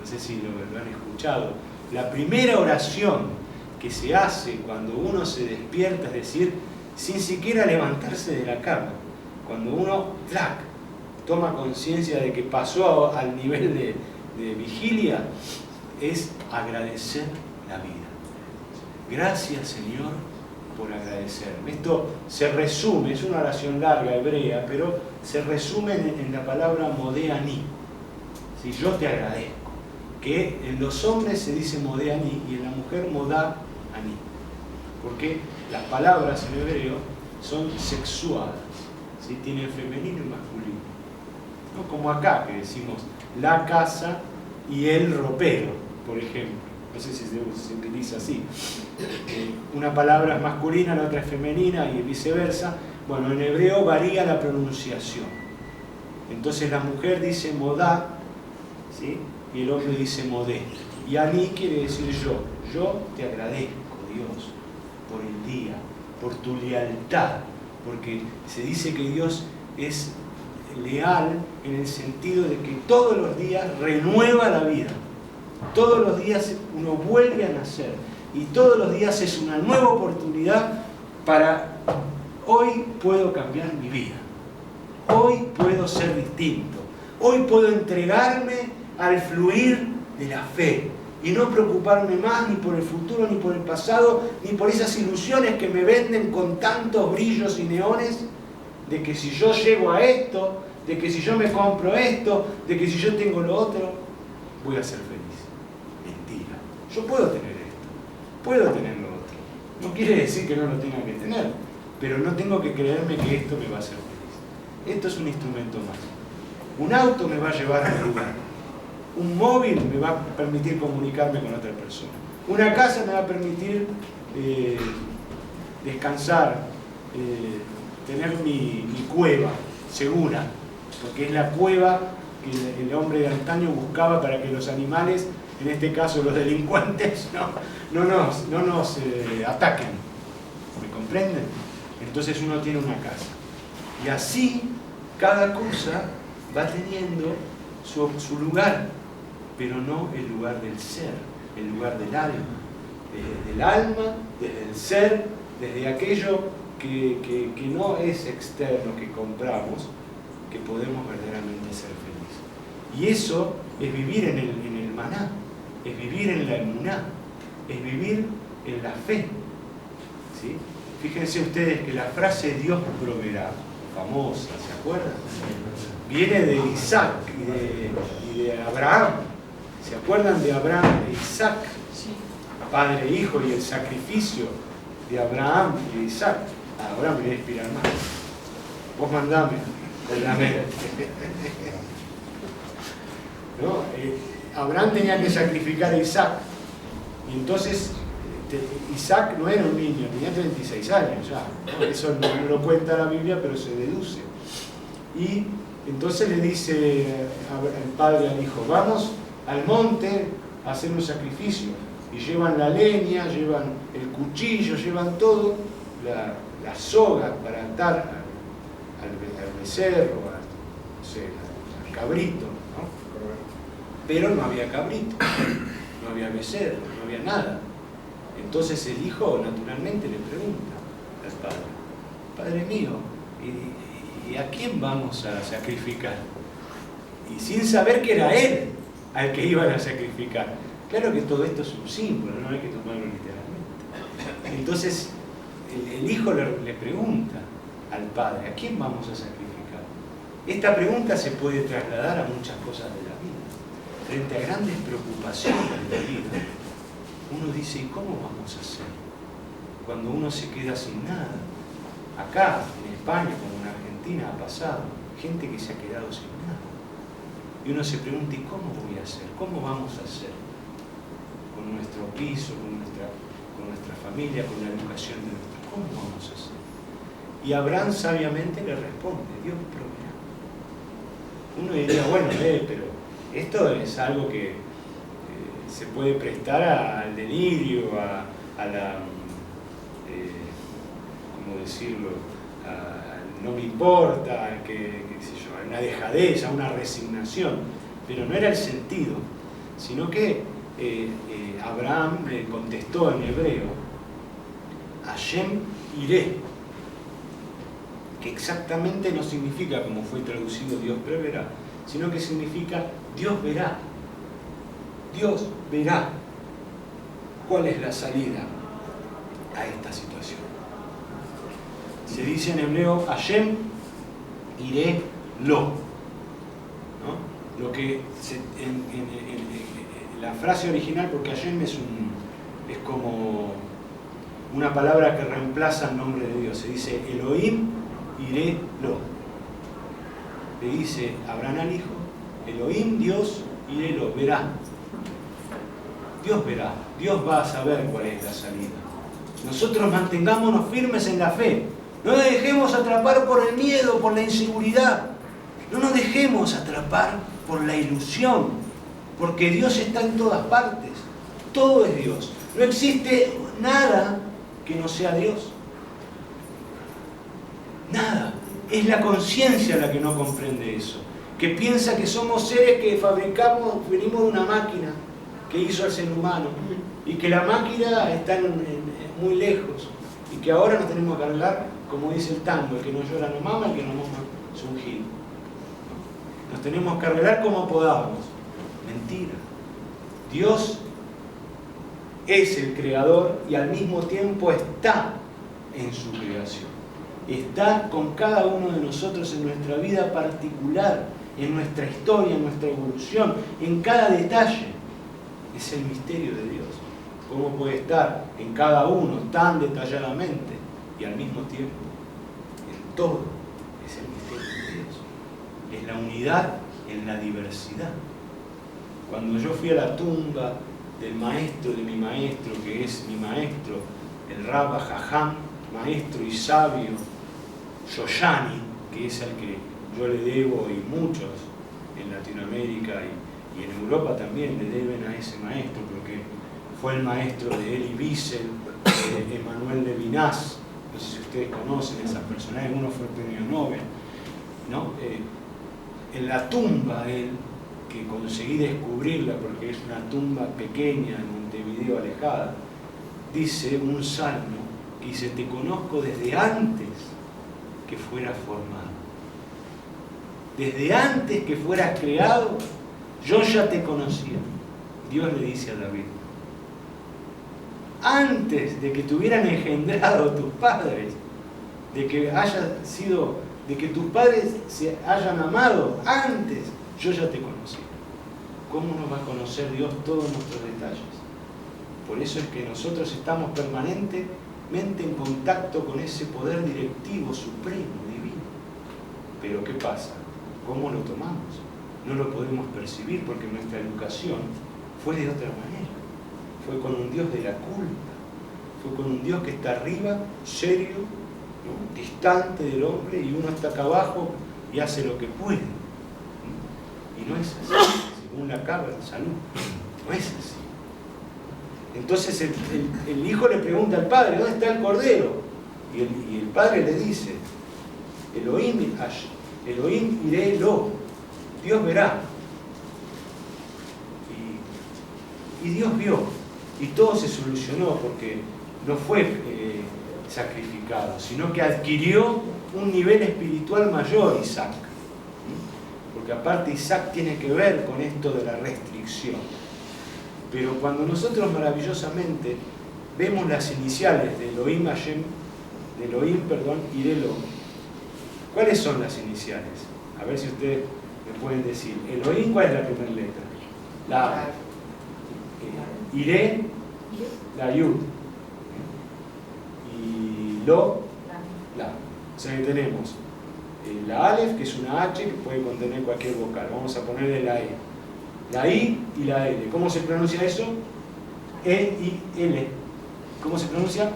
S2: No sé si lo han escuchado. La primera oración que se hace cuando uno se despierta, es decir, sin siquiera levantarse de la cama, cuando uno toma conciencia de que pasó al nivel de vigilia, es agradecer la vida. Gracias, Señor, por agradecerme. Esto se resume, es una oración larga, hebrea, pero se resume en la palabra Modeh Ani. Si yo te agradezco, que en los hombres se dice Modeh Ani y en la mujer Modá Ani, porque las palabras en hebreo son sexuadas, ¿sí? Tienen femenino y masculino, no como acá que decimos la casa y el ropero, por ejemplo. No sé si se utiliza así. Una palabra es masculina, la otra es femenina y viceversa. Bueno, en hebreo varía la pronunciación. Entonces la mujer dice modá, ¿sí? Y el hombre dice modé. Y Ani quiere decir yo. Yo te agradezco, Dios, por el día, por tu lealtad. Porque se dice que Dios es leal en el sentido de que todos los días renueva la vida. Todos los días uno vuelve a nacer y todos los días es una nueva oportunidad para hoy puedo cambiar mi vida, hoy puedo ser distinto, hoy puedo entregarme al fluir de la fe y no preocuparme más ni por el futuro, ni por el pasado, ni por esas ilusiones que me venden con tantos brillos y neones, de que si yo llego a esto, de que si yo me compro esto, de que si yo tengo lo otro, voy a ser feliz. Mentira. Yo puedo tener esto, puedo tener lo otro. No quiere decir que no lo tenga que tener, pero no tengo que creerme que esto me va a hacer feliz. Esto es un instrumento más. Un auto me va a llevar a un lugar. Un móvil me va a permitir comunicarme con otra persona. Una casa me va a permitir descansar, tener mi cueva segura, porque es la cueva que el hombre de antaño buscaba para que los animales, en este caso los delincuentes, no nos ataquen. ¿Me comprenden? Entonces uno tiene una casa. Y así cada cosa va teniendo su lugar, pero no el lugar del ser, el lugar del alma. Desde el alma, desde el ser, desde aquello que no es externo, que compramos, que podemos verdaderamente ser felices. Y eso es vivir en el maná, es vivir en la emuná, es vivir en la fe. ¿Sí? Fíjense ustedes que la frase Dios proveerá, famosa, ¿se acuerdan? Viene de Isaac y de Abraham. ¿Se acuerdan de Abraham e Isaac? Padre e hijo, y el sacrificio de Abraham y de Isaac. Ahora me voy a inspirar más. Vos mandame. ¿No? Abraham tenía que sacrificar a Isaac. Y entonces Isaac no era un niño, tenía 36 años ya, ¿no? Eso no lo cuenta la Biblia, pero se deduce. Y entonces le dice el padre al hijo, vamos al monte a hacer un sacrificio. Y llevan la leña, llevan el cuchillo, llevan todo, la soga para atar al becerro, al cabrito, ¿no? Pero no había cabrito, no había becerro, no había nada. Entonces el hijo naturalmente le pregunta al padre, Padre mío, ¿y a quién vamos a sacrificar? Y sin saber que era él al que iban a sacrificar. Claro que todo esto es un símbolo, no hay que tomarlo literalmente. Entonces el hijo le pregunta al padre, ¿a quién vamos a sacrificar? Esta pregunta se puede trasladar a muchas cosas de la vida. Frente a grandes preocupaciones de la vida, uno dice, ¿y cómo vamos a hacer? Cuando uno se queda sin nada. Acá, en España, como en Argentina, ha pasado gente que se ha quedado sin nada. Y uno se pregunta, ¿y cómo voy a hacer? ¿Cómo vamos a hacer? Con nuestro piso, con nuestra familia, con la educación de nuestros. ¿Cómo vamos a hacer? Y Abraham sabiamente le responde, Dios proveerá. Uno diría, bueno, pero esto es algo que se puede prestar al delirio, a la, ¿cómo decirlo? No me importa, a una dejadez, a una resignación. Pero no era el sentido, sino que Abraham le contestó en hebreo, Hashem iré, que exactamente no significa, como fue traducido Dios preverá, sino que significa Dios verá. Dios verá cuál es la salida a esta situación. Se dice en hebreo, Hashem iré lo. ¿No? Lo que en la frase original, porque Hashem es como una palabra que reemplaza el nombre de Dios. Se dice Elohim iré lo. Le dice Abraham al hijo, Elohim, Dios, iré lo, verá. Dios verá, Dios va a saber cuál es la salida. Nosotros mantengámonos firmes en la fe. No nos dejemos atrapar por el miedo, por la inseguridad. No nos dejemos atrapar por la ilusión, porque Dios está en todas partes. Todo es Dios. No existe nada que no sea Dios. Nada. Es la conciencia la que no comprende eso. Que piensa que somos seres que fabricamos, venimos de una máquina que hizo al ser humano y que la máquina está muy lejos y que ahora nos tenemos que arreglar, como dice el tango, el que no llora no mama, el que no mama es un gil. Nos tenemos que arreglar como podamos. Mentira. Dios es el creador y al mismo tiempo está en su creación. Está con cada uno de nosotros en nuestra vida particular, en nuestra historia, en nuestra evolución, en cada detalle. Es el misterio de Dios. ¿Cómo puede estar en cada uno tan detalladamente y al mismo tiempo en todo? Es el misterio de Dios. Es la unidad en la diversidad. Cuando yo fui a la tumba del maestro de mi maestro, que es mi maestro, el Rabba Jajam, maestro y sabio Shoshani, que es al que yo le debo, y muchos en Latinoamérica y en Europa también le deben a ese maestro, porque fue el maestro de Elie Wiesel, de Emmanuel Levinas. No sé si ustedes conocen esas personajes, uno fue el premio Nobel, ¿no? En la tumba él, que conseguí descubrirla porque es una tumba pequeña en Montevideo alejada, dice un salmo que dice: te conozco desde antes que fuera formado. Desde antes que fueras creado, yo ya te conocía. Dios le dice a David: antes de que te hubieran engendrado tus padres, de que tus padres se hayan amado, antes yo ya te conocí. ¿Cómo nos va a conocer Dios todos nuestros detalles? Por eso es que nosotros estamos permanentemente en contacto con ese poder directivo supremo, divino. Pero ¿qué pasa? ¿Cómo lo tomamos? No lo podemos percibir porque nuestra educación fue de otra manera. Fue con un Dios de la culpa. Fue con un Dios que está arriba, serio, ¿no? Distante del hombre, y uno está acá abajo y hace lo que puede. Y no es así, según la cabra de salud. No es así. Entonces el hijo le pregunta al padre: ¿dónde está el cordero? Y el padre le dice: Elohim iré lo, Dios verá. Y Dios vio, y todo se solucionó porque no fue sacrificado, sino que adquirió un nivel espiritual mayor Isaac. Porque aparte Isaac tiene que ver con esto de la restricción. Pero cuando nosotros maravillosamente vemos las iniciales de Elohim Hashem, de Elohim, Irelo, ¿cuáles son las iniciales? A ver si ustedes me pueden decir. Elohim, ¿cuál es la primera letra? La A. Iré, la Yud. Y Lo, la. O sea que tenemos la Aleph, que es una H que puede contener cualquier vocal. Vamos a ponerle la E. La I y la L. ¿Cómo se pronuncia eso? E, I, L. ¿Cómo se pronuncia?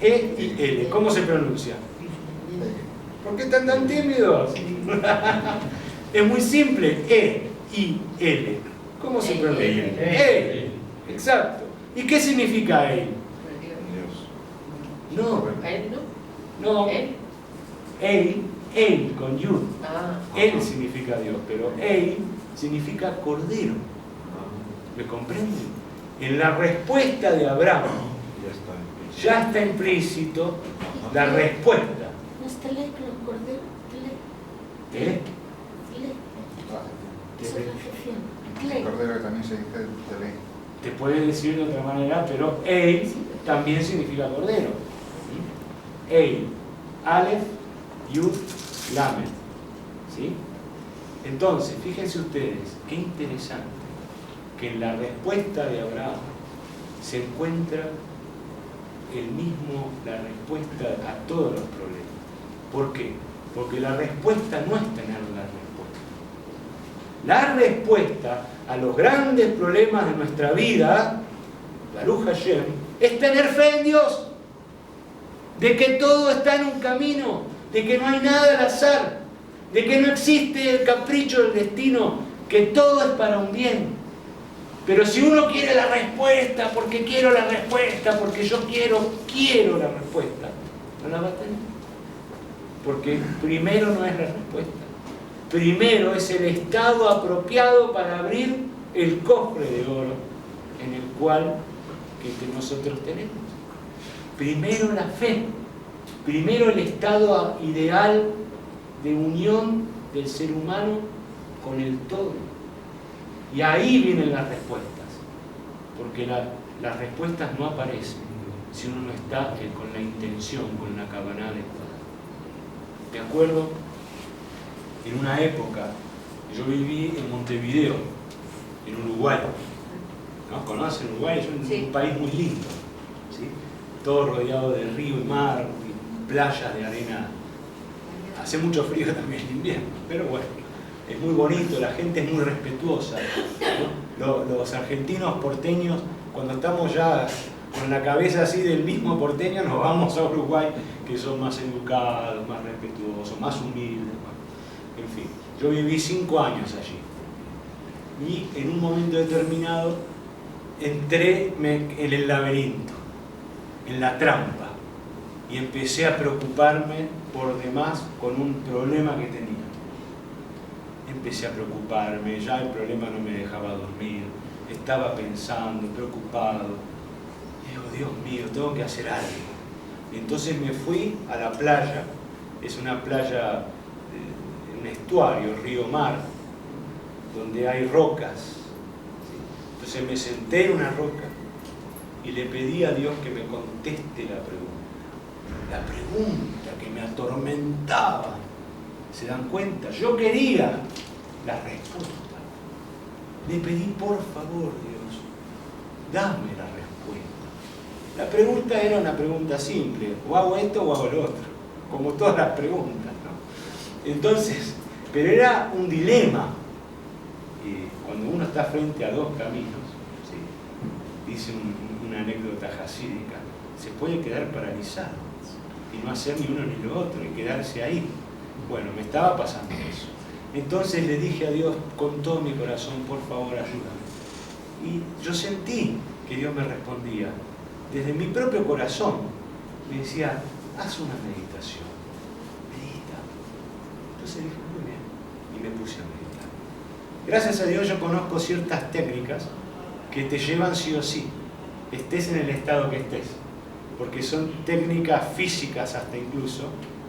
S2: E y L. ¿Cómo se pronuncia? ¿Por qué están tan tímidos? Es muy simple. E, I, L. ¿Cómo se pronuncia? E. Exacto. ¿Y qué significa E? No. No. El con Yud. El significa Dios, pero El significa cordero. ¿Me comprenden? En la respuesta de Abraham ya está implícito la respuesta.
S5: ¿No está ley con los corderos?
S2: ¿Eh?
S5: Esa es la excepción.
S1: El cordero, que también se dice Telé.
S2: Te puede decir de otra manera, pero El también significa cordero. El, Aleph, Yud, Lamed. ¿Sí? Entonces, fíjense ustedes, qué interesante que en la respuesta de Abraham se encuentra la respuesta a todos los problemas. ¿Por qué? Porque la respuesta no es tener la respuesta. La respuesta a los grandes problemas de nuestra vida, Baruch Hashem, es tener fe en Dios. De que todo está en un camino, de que no hay nada al azar, de que no existe el capricho del destino, que todo es para un bien. Pero si uno quiere la respuesta, porque quiero la respuesta, porque yo quiero la respuesta, no la va a tener. Porque primero no es la respuesta. Primero es el estado apropiado para abrir el cofre de oro en el cual que nosotros tenemos. Primero la fe, primero el estado ideal de unión del ser humano con el todo. Y ahí vienen las respuestas. porque las respuestas no aparecen si uno no está con la intención, con la cabana adecuada. Me acuerdo, en una época, yo viví en Montevideo, en Uruguay. ¿No? ¿Conocen Uruguay? Es un país muy lindo, ¿sí? Todo rodeado de río y mar, y playas de arena. Hace mucho frío también en invierno, pero bueno, es muy bonito, la gente es muy respetuosa, ¿no? Los argentinos porteños, cuando estamos ya con la cabeza así del mismo porteño, nos vamos a Uruguay, que son más educados, más respetuosos, más humildes. En fin, yo viví 5 años allí. Y en un momento determinado entré en el laberinto, en la trampa, y empecé a preocuparme por demás con un problema que tenía. Empecé a preocuparme, ya el problema no me dejaba dormir, estaba pensando, preocupado. Digo, Dios mío, tengo que hacer algo. Entonces me fui a la playa, es una playa, un estuario, río-mar, donde hay rocas. Entonces me senté en una roca y le pedí a Dios que me conteste la pregunta que me atormentaba. ¿Se dan cuenta? Yo quería la respuesta. Le pedí, por favor, Dios, dame la respuesta. La pregunta era una pregunta simple, o hago esto o hago lo otro, como todas las preguntas, ¿no? Entonces, pero era un dilema. Cuando uno está frente a dos caminos, ¿sí? Dice una anécdota jasídica, se puede quedar paralizado y no hacer ni uno ni lo otro y quedarse ahí. Bueno, me estaba pasando eso. Entonces le dije a Dios con todo mi corazón, por favor, ayúdame. Y yo sentí que Dios me respondía desde mi propio corazón. Me decía, haz una meditación, medita. Entonces dije, muy bien, y me puse a meditar. Gracias a Dios yo conozco ciertas técnicas que te llevan sí o sí, estés en el estado que estés, porque son técnicas físicas hasta incluso,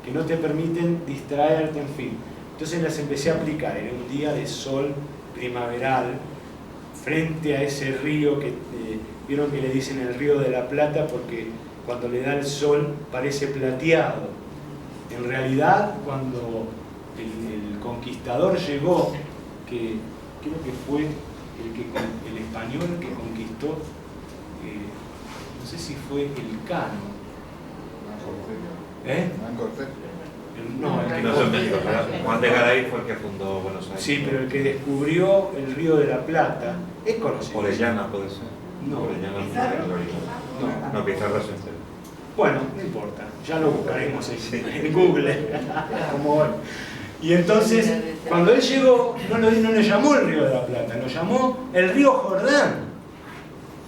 S2: que no te permiten distraerte, en fin. Entonces las empecé a aplicar. Era un día de sol primaveral, frente a ese río que vieron que le dicen el Río de la Plata, porque cuando le da el sol parece plateado. En realidad, cuando el conquistador llegó, que creo que fue el español que conquistó, no sé si fue el Cano. No, el que
S4: No sé en México, pero Juan de Garay fue el que fundó Buenos Aires.
S2: Sí, pero el que descubrió el Río de la Plata es conocido.
S4: Orellana puede ser.
S2: No.
S4: Orellana fue el origen. No, Pizarro es entero.
S2: Bueno, no importa, ya lo buscaremos en Google, como hoy. Y entonces, cuando él llegó, no le llamó el Río de la Plata, lo llamó el Río Jordán,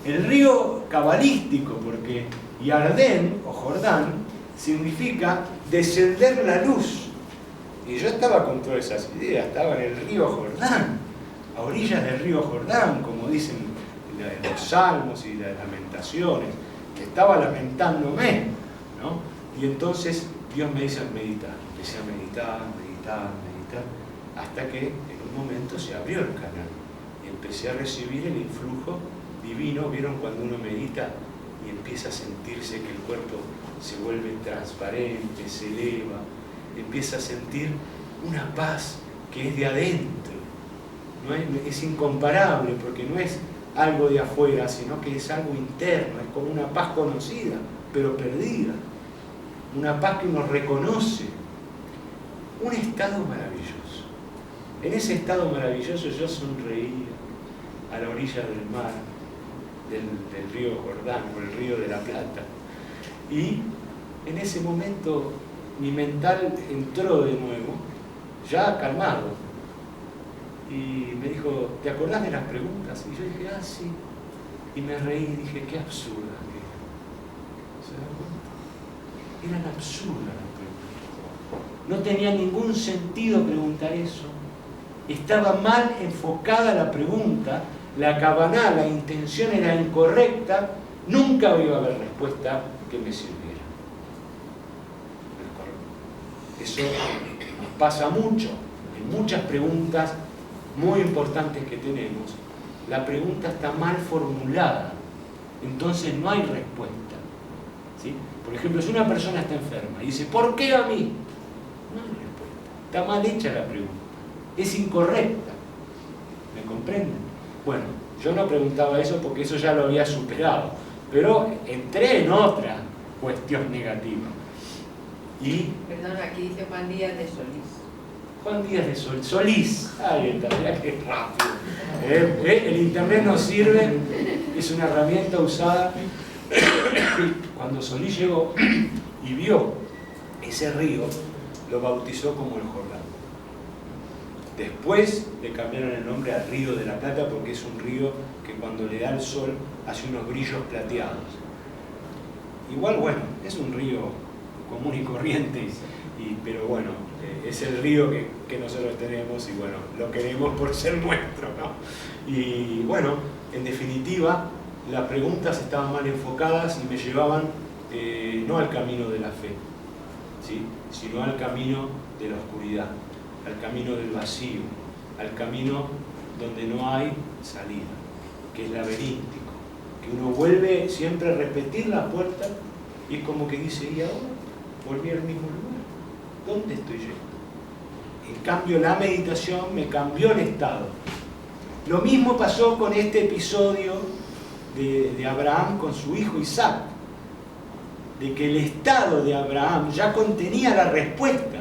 S2: el río cabalístico, porque Yardén o Jordán significa descender la luz. Y yo estaba con todas esas ideas, estaba en el río Jordán, a orillas del río Jordán, como dicen los salmos y las lamentaciones, que estaba lamentándome, ¿no? Y entonces Dios me dice meditar. Empecé a meditar, hasta que en un momento se abrió el canal y empecé a recibir el influjo divino. ¿Vieron cuando uno medita y empieza a sentirse que el cuerpo se vuelve transparente, se eleva, empieza a sentir una paz que es de adentro? ¿No es incomparable, porque no es algo de afuera, sino que es algo interno, es como una paz conocida, pero perdida, una paz que uno reconoce, un estado maravilloso. En ese estado maravilloso yo sonreía a la orilla del mar, del río Jordán, o el Río de la Plata, y en ese momento mi mental entró de nuevo, ya calmado, y me dijo, ¿te acordás de las preguntas? Y yo dije, ah, sí. Y me reí y dije, qué absurda que era. ¿Se dan cuenta? Eran absurdas las preguntas. No tenía ningún sentido preguntar eso. Estaba mal enfocada la pregunta, la cabaná, la intención era incorrecta, nunca iba a haber respuesta que me sirviera. Eso pasa mucho en muchas preguntas muy importantes que tenemos, la pregunta está mal formulada, entonces no hay respuesta, ¿sí? Por ejemplo, si una persona está enferma y dice, ¿por qué a mí? No hay respuesta, está mal hecha la pregunta, es incorrecta, ¿me comprenden? Bueno, yo no preguntaba eso porque eso ya lo había superado, pero entré en otra cuestión negativa. Y
S3: Perdón, aquí dice Juan Díaz de Solís.
S2: Juan Díaz de Solís, ahí está, mirá qué rápido. El internet nos sirve, es una herramienta usada. Cuando Solís llegó y vio ese río, lo bautizó como el Jordán. Después le cambiaron el nombre al Río de la Plata porque es un río que cuando le da el sol hace unos brillos plateados. Igual, bueno, es un río común y corriente, pero bueno, es el río que nosotros tenemos y bueno, lo queremos por ser nuestro, ¿no? Y bueno, en definitiva, las preguntas estaban mal enfocadas y me llevaban no al camino de la fe, ¿sí? Sino al camino de la oscuridad, al camino del vacío, al camino donde no hay salida, que es laberíntico, que uno vuelve siempre a repetir la puerta y es como que dice, ¿y ahora? Volví al mismo lugar, ¿dónde estoy yendo? En cambio, la meditación me cambió el estado. Lo mismo pasó con este episodio de Abraham con su hijo Isaac, de que el estado de Abraham ya contenía la respuesta,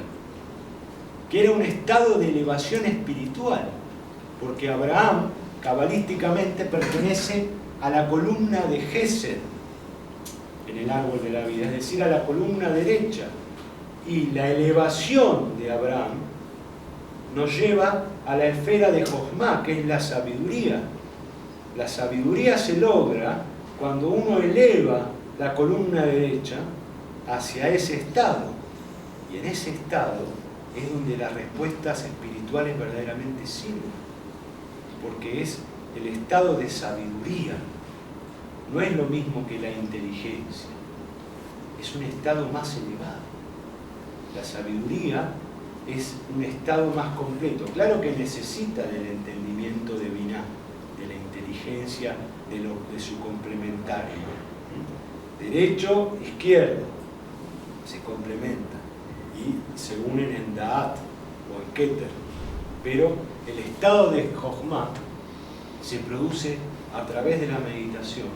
S2: que era un estado de elevación espiritual, porque Abraham cabalísticamente pertenece a la columna de Gesed en el árbol de la vida, es decir, a la columna derecha, y la elevación de Abraham nos lleva a la esfera de Jochma, que es la sabiduría. La sabiduría se logra cuando uno eleva la columna derecha hacia ese estado, y en ese estado es donde las respuestas espirituales verdaderamente sirven, porque es el estado de sabiduría, no es lo mismo que la inteligencia, es un estado más elevado. La sabiduría es un estado más completo, claro que necesita del entendimiento de Binah, de la inteligencia, de su complementario. Derecho, izquierdo, se complementan y se unen en Da'at o en Keter, pero el estado de Jochma se produce a través de la meditación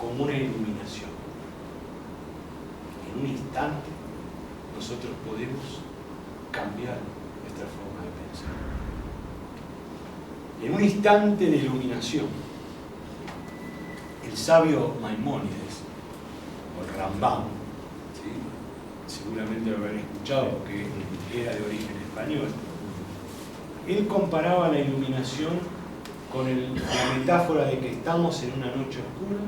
S2: como una iluminación. En un instante nosotros podemos cambiar nuestra forma de pensar. En un instante de iluminación, el sabio Maimónides, o el Rambam, ¿sí? Seguramente lo habrán escuchado porque era de origen español, él comparaba la iluminación con la metáfora de que estamos en una noche oscura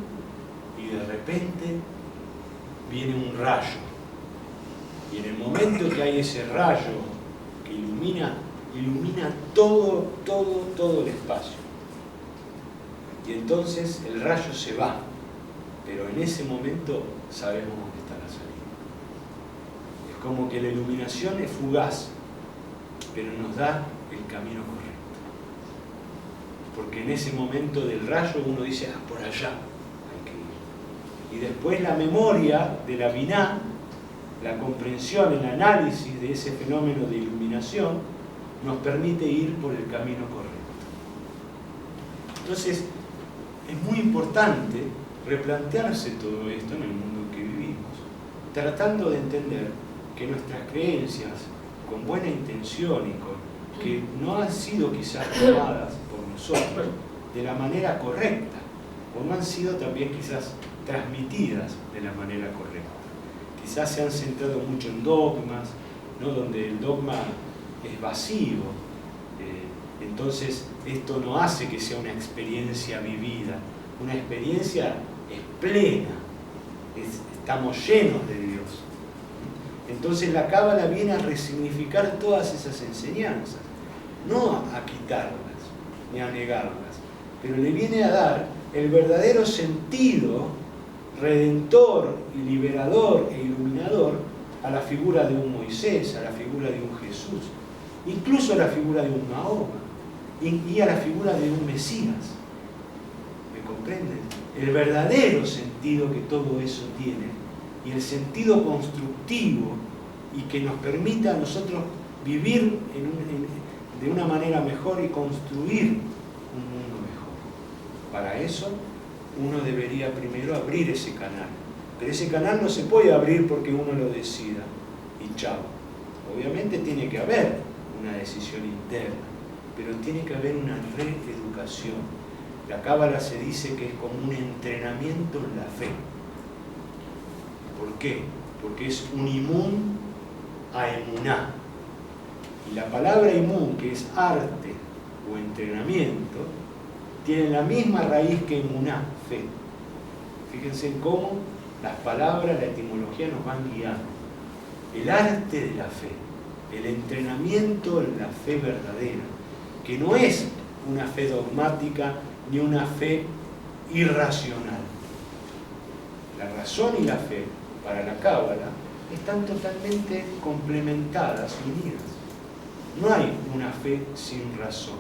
S2: y de repente viene un rayo. Y en el momento que hay ese rayo que ilumina todo el espacio. Y entonces el rayo se va, pero en ese momento sabemos dónde está la salida. Es como que la iluminación es fugaz, pero nos da el camino correcto. Porque en ese momento del rayo uno dice, por allá hay que ir. Y después la memoria de la Binah, la comprensión, el análisis de ese fenómeno de iluminación, nos permite ir por el camino correcto. Entonces, es muy importante replantearse todo esto en el mundo en que vivimos, tratando de entender que nuestras creencias, con buena intención y que no han sido quizás tomadas por nosotros de la manera correcta, o no han sido también quizás transmitidas de la manera correcta. Quizás se han centrado mucho en dogmas, ¿no? Donde el dogma es vacío. Entonces esto no hace que sea una experiencia vivida, una experiencia es plena, estamos llenos de Dios. Entonces la Cábala viene a resignificar todas esas enseñanzas, no a quitarlas ni a negarlas, pero le viene a dar el verdadero sentido redentor y liberador e iluminador a la figura de un Moisés, a la figura de un Jesús, incluso a la figura de un Mahoma. y a la figura de un Mesías. ¿Me comprenden? El verdadero sentido que todo eso tiene y el sentido constructivo y que nos permita a nosotros vivir de una manera mejor y construir un mundo mejor. Para eso uno debería primero abrir ese canal. Pero ese canal no se puede abrir porque uno lo decida y chao. Obviamente tiene que haber una decisión interna, pero tiene que haber una reeducación. La Cábala se dice que es como un entrenamiento en la fe. ¿Por qué? Porque es un imún a emuná. Y la palabra imún, que es arte o entrenamiento, tiene la misma raíz que emuná, fe. Fíjense cómo las palabras, la etimología nos van guiando. El arte de la fe, el entrenamiento en la fe verdadera, que no es una fe dogmática ni una fe irracional. La razón y la fe, para la Cábala, están totalmente complementadas, unidas. No hay una fe sin razón.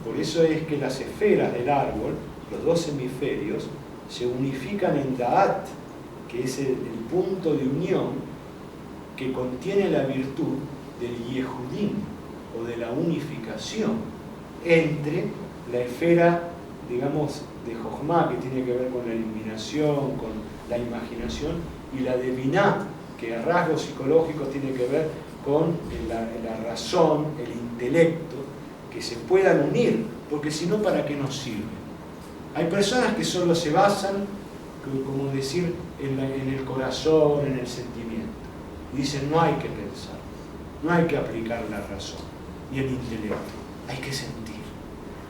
S2: Por eso es que las esferas del árbol, los dos hemisferios, se unifican en Da'at, que es el punto de unión que contiene la virtud del Yehudim, o de la unificación entre la esfera, digamos, de Jochma, que tiene que ver con la iluminación, con la imaginación, y la de Binah, que a rasgos psicológicos tiene que ver con la razón, el intelecto, que se puedan unir, porque si no, ¿para qué nos sirve? Hay personas que solo se basan, como decir, en el corazón, en el sentimiento. Y dicen, no hay que pensar, no hay que aplicar la razón y el intelecto, hay que sentir.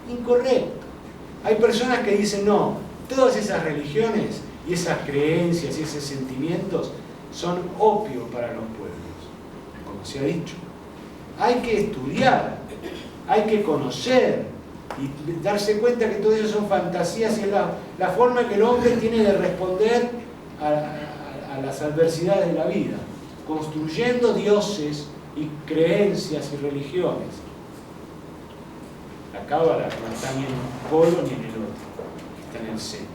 S2: Incorrecto. Hay personas que dicen, no, todas esas religiones y esas creencias y esos sentimientos son opio para los pueblos, como se ha dicho. Hay que estudiar, hay que conocer y darse cuenta que todo eso son fantasías y es la forma que el hombre tiene de responder a las adversidades de la vida, construyendo dioses y creencias y religiones. La Cábala no está ni en un polo ni en el otro, está en el centro.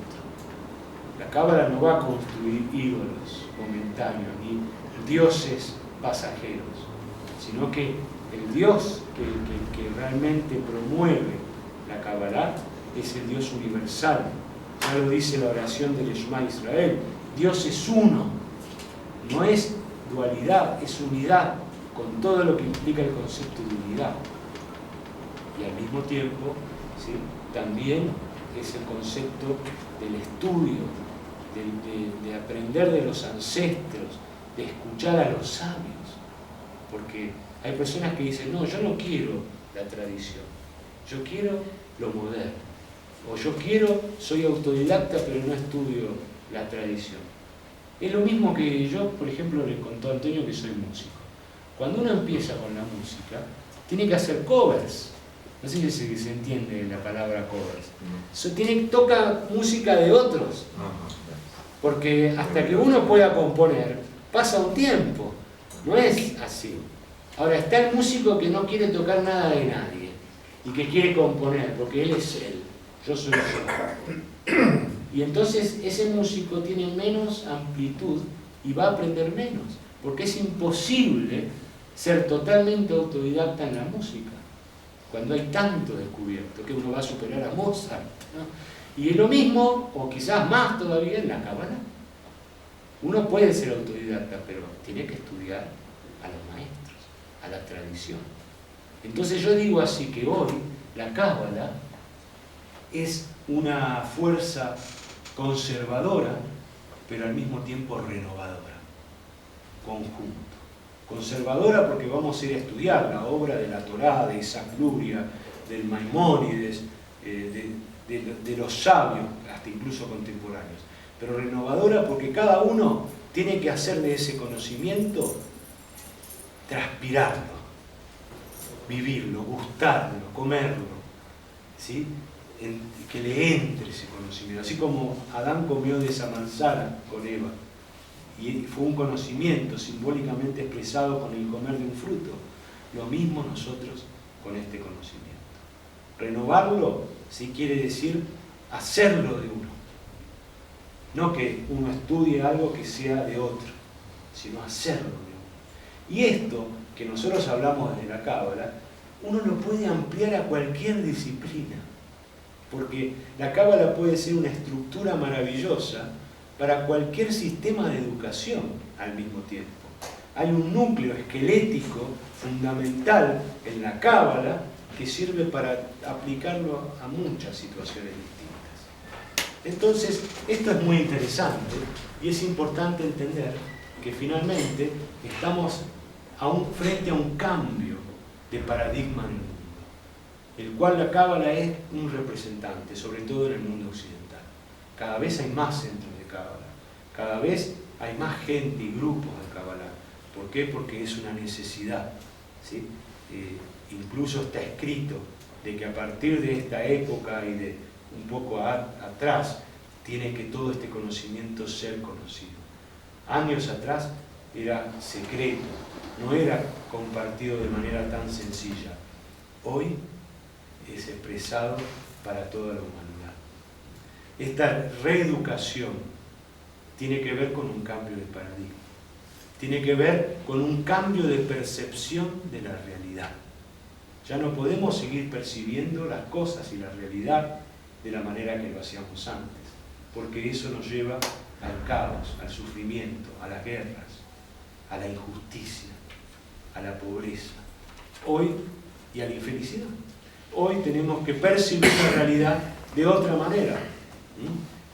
S2: La Cábala no va a construir ídolos momentáneos ni dioses pasajeros, sino que el Dios que realmente promueve la Cábala es el Dios universal. Ya lo dice la oración del Shema Israel. Dios es uno, no es dualidad, es unidad, con todo lo que implica el concepto de unidad. Y al mismo tiempo, ¿sí?, también es el concepto del estudio, de aprender de los ancestros, de escuchar a los sabios. Porque hay personas que dicen, no, yo no quiero la tradición, yo quiero lo moderno. O yo soy autodidacta pero no estudio la tradición. Es lo mismo que yo, por ejemplo, le contó a Antonio que soy músico. Cuando uno empieza con la música, tiene que hacer covers. No sé si se entiende la palabra covers. Toca música de otros. Porque hasta que uno pueda componer, pasa un tiempo. No es así. Ahora está el músico que no quiere tocar nada de nadie y que quiere componer, porque él es él, yo soy yo. Y entonces ese músico tiene menos amplitud y va a aprender menos, porque es imposible ser totalmente autodidacta en la música, cuando hay tanto descubierto que uno va a superar a Mozart, ¿no? Y es lo mismo, o quizás más todavía, en la Cábala. Uno puede ser autodidacta, pero tiene que estudiar a los maestros, a la tradición. Entonces yo digo así que hoy la Cábala es una fuerza conservadora, pero al mismo tiempo renovadora, conjunto. Conservadora porque vamos a ir a estudiar la obra de la Torá, de Isaac Luria, del Maimónides, de los sabios, hasta incluso contemporáneos. Pero renovadora porque cada uno tiene que hacer de ese conocimiento, transpirarlo, vivirlo, gustarlo, comerlo, ¿sí? Que le entre ese conocimiento. Así como Adán comió de esa manzana con Eva, y fue un conocimiento simbólicamente expresado con el comer de un fruto, lo mismo nosotros con este conocimiento. Renovarlo sí quiere decir hacerlo de uno. No que uno estudie algo que sea de otro, sino hacerlo de uno. Y esto que nosotros hablamos desde la Cábala, uno lo puede ampliar a cualquier disciplina, porque la Cábala puede ser una estructura maravillosa para cualquier sistema de educación al mismo tiempo. Hay un núcleo esquelético fundamental en la Cábala que sirve para aplicarlo a muchas situaciones distintas. Entonces, esto es muy interesante y es importante entender que finalmente estamos frente a un cambio de paradigma en el mundo, el cual la Cábala es un representante, sobre todo en el mundo occidental. Cada vez hay más centros de Cábala, cada vez hay más gente y grupos de Cábala. ¿Por qué? Porque es una necesidad, ¿sí? Incluso está escrito de que a partir de esta época y de un poco atrás tiene que todo este conocimiento ser conocido. Años atrás era secreto, no era compartido de manera tan sencilla. Hoy es expresado para toda la humanidad. Esta reeducación tiene que ver con un cambio de paradigma, tiene que ver con un cambio de percepción de la realidad. Ya no podemos seguir percibiendo las cosas y la realidad de la manera que lo hacíamos antes, porque eso nos lleva al caos, al sufrimiento, a las guerras, a la injusticia, a la pobreza, hoy y a la infelicidad. Hoy tenemos que percibir la realidad de otra manera.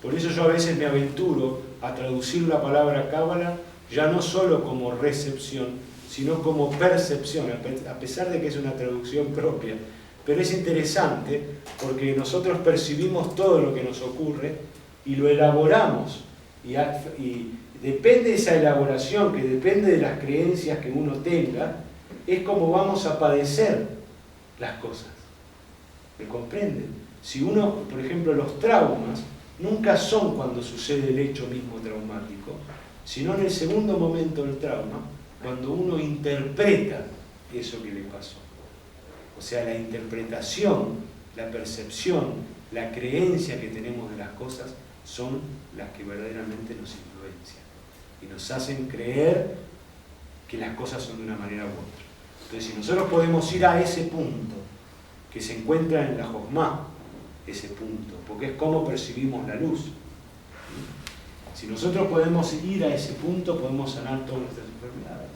S2: Por eso yo a veces me aventuro a traducir la palabra Cábala ya no solo como recepción, sino como percepción, a pesar de que es una traducción propia. Pero es interesante porque nosotros percibimos todo lo que nos ocurre y lo elaboramos. Y depende de esa elaboración, que depende de las creencias que uno tenga, es como vamos a padecer las cosas. ¿Me comprenden? Si uno, por ejemplo, los traumas nunca son cuando sucede el hecho mismo traumático, sino en el segundo momento del trauma, cuando uno interpreta eso que le pasó. O sea, la interpretación, la percepción, la creencia que tenemos de las cosas son las que verdaderamente nos influencian y nos hacen creer que las cosas son de una manera u otra. Entonces, si nosotros podemos ir a ese punto que se encuentra en la Jojmá, ese punto, porque es cómo percibimos la luz. Si nosotros podemos ir a ese punto, podemos sanar todas nuestras enfermedades.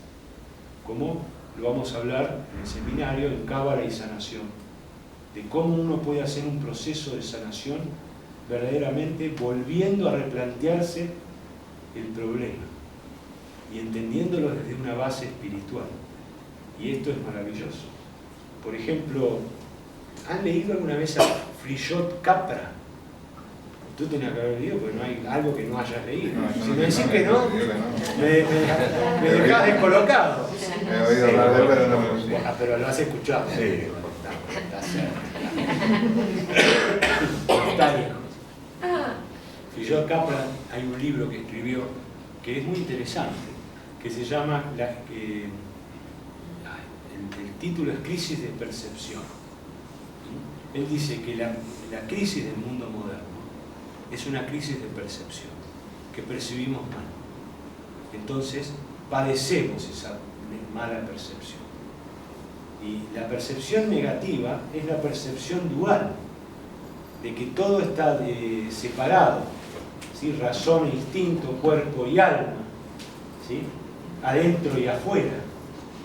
S2: Como lo vamos a hablar en el seminario en Cábala y Sanación, de cómo uno puede hacer un proceso de sanación verdaderamente volviendo a replantearse el problema y entendiéndolo desde una base espiritual. Y esto es maravilloso. Por ejemplo, ¿han leído alguna vez a Friyot Capra? Tú tenías que haber leído porque no hay algo que no hayas leído. Si me decís que no, me dejás descolocado.
S1: Me he oído hablar de él, pero no lo sé.
S2: Pero lo has escuchado.
S4: Sí.
S2: Está cerca. Está lejos. Friyot Capra, hay un libro que escribió que es muy interesante, que se llama, el título es Crisis de Percepción. Él dice que la crisis del mundo moderno es una crisis de percepción, que percibimos mal. Entonces, padecemos esa mala percepción. Y la percepción negativa es la percepción dual, de que todo está separado, ¿sí? Razón e instinto, cuerpo y alma, ¿sí? Adentro y afuera.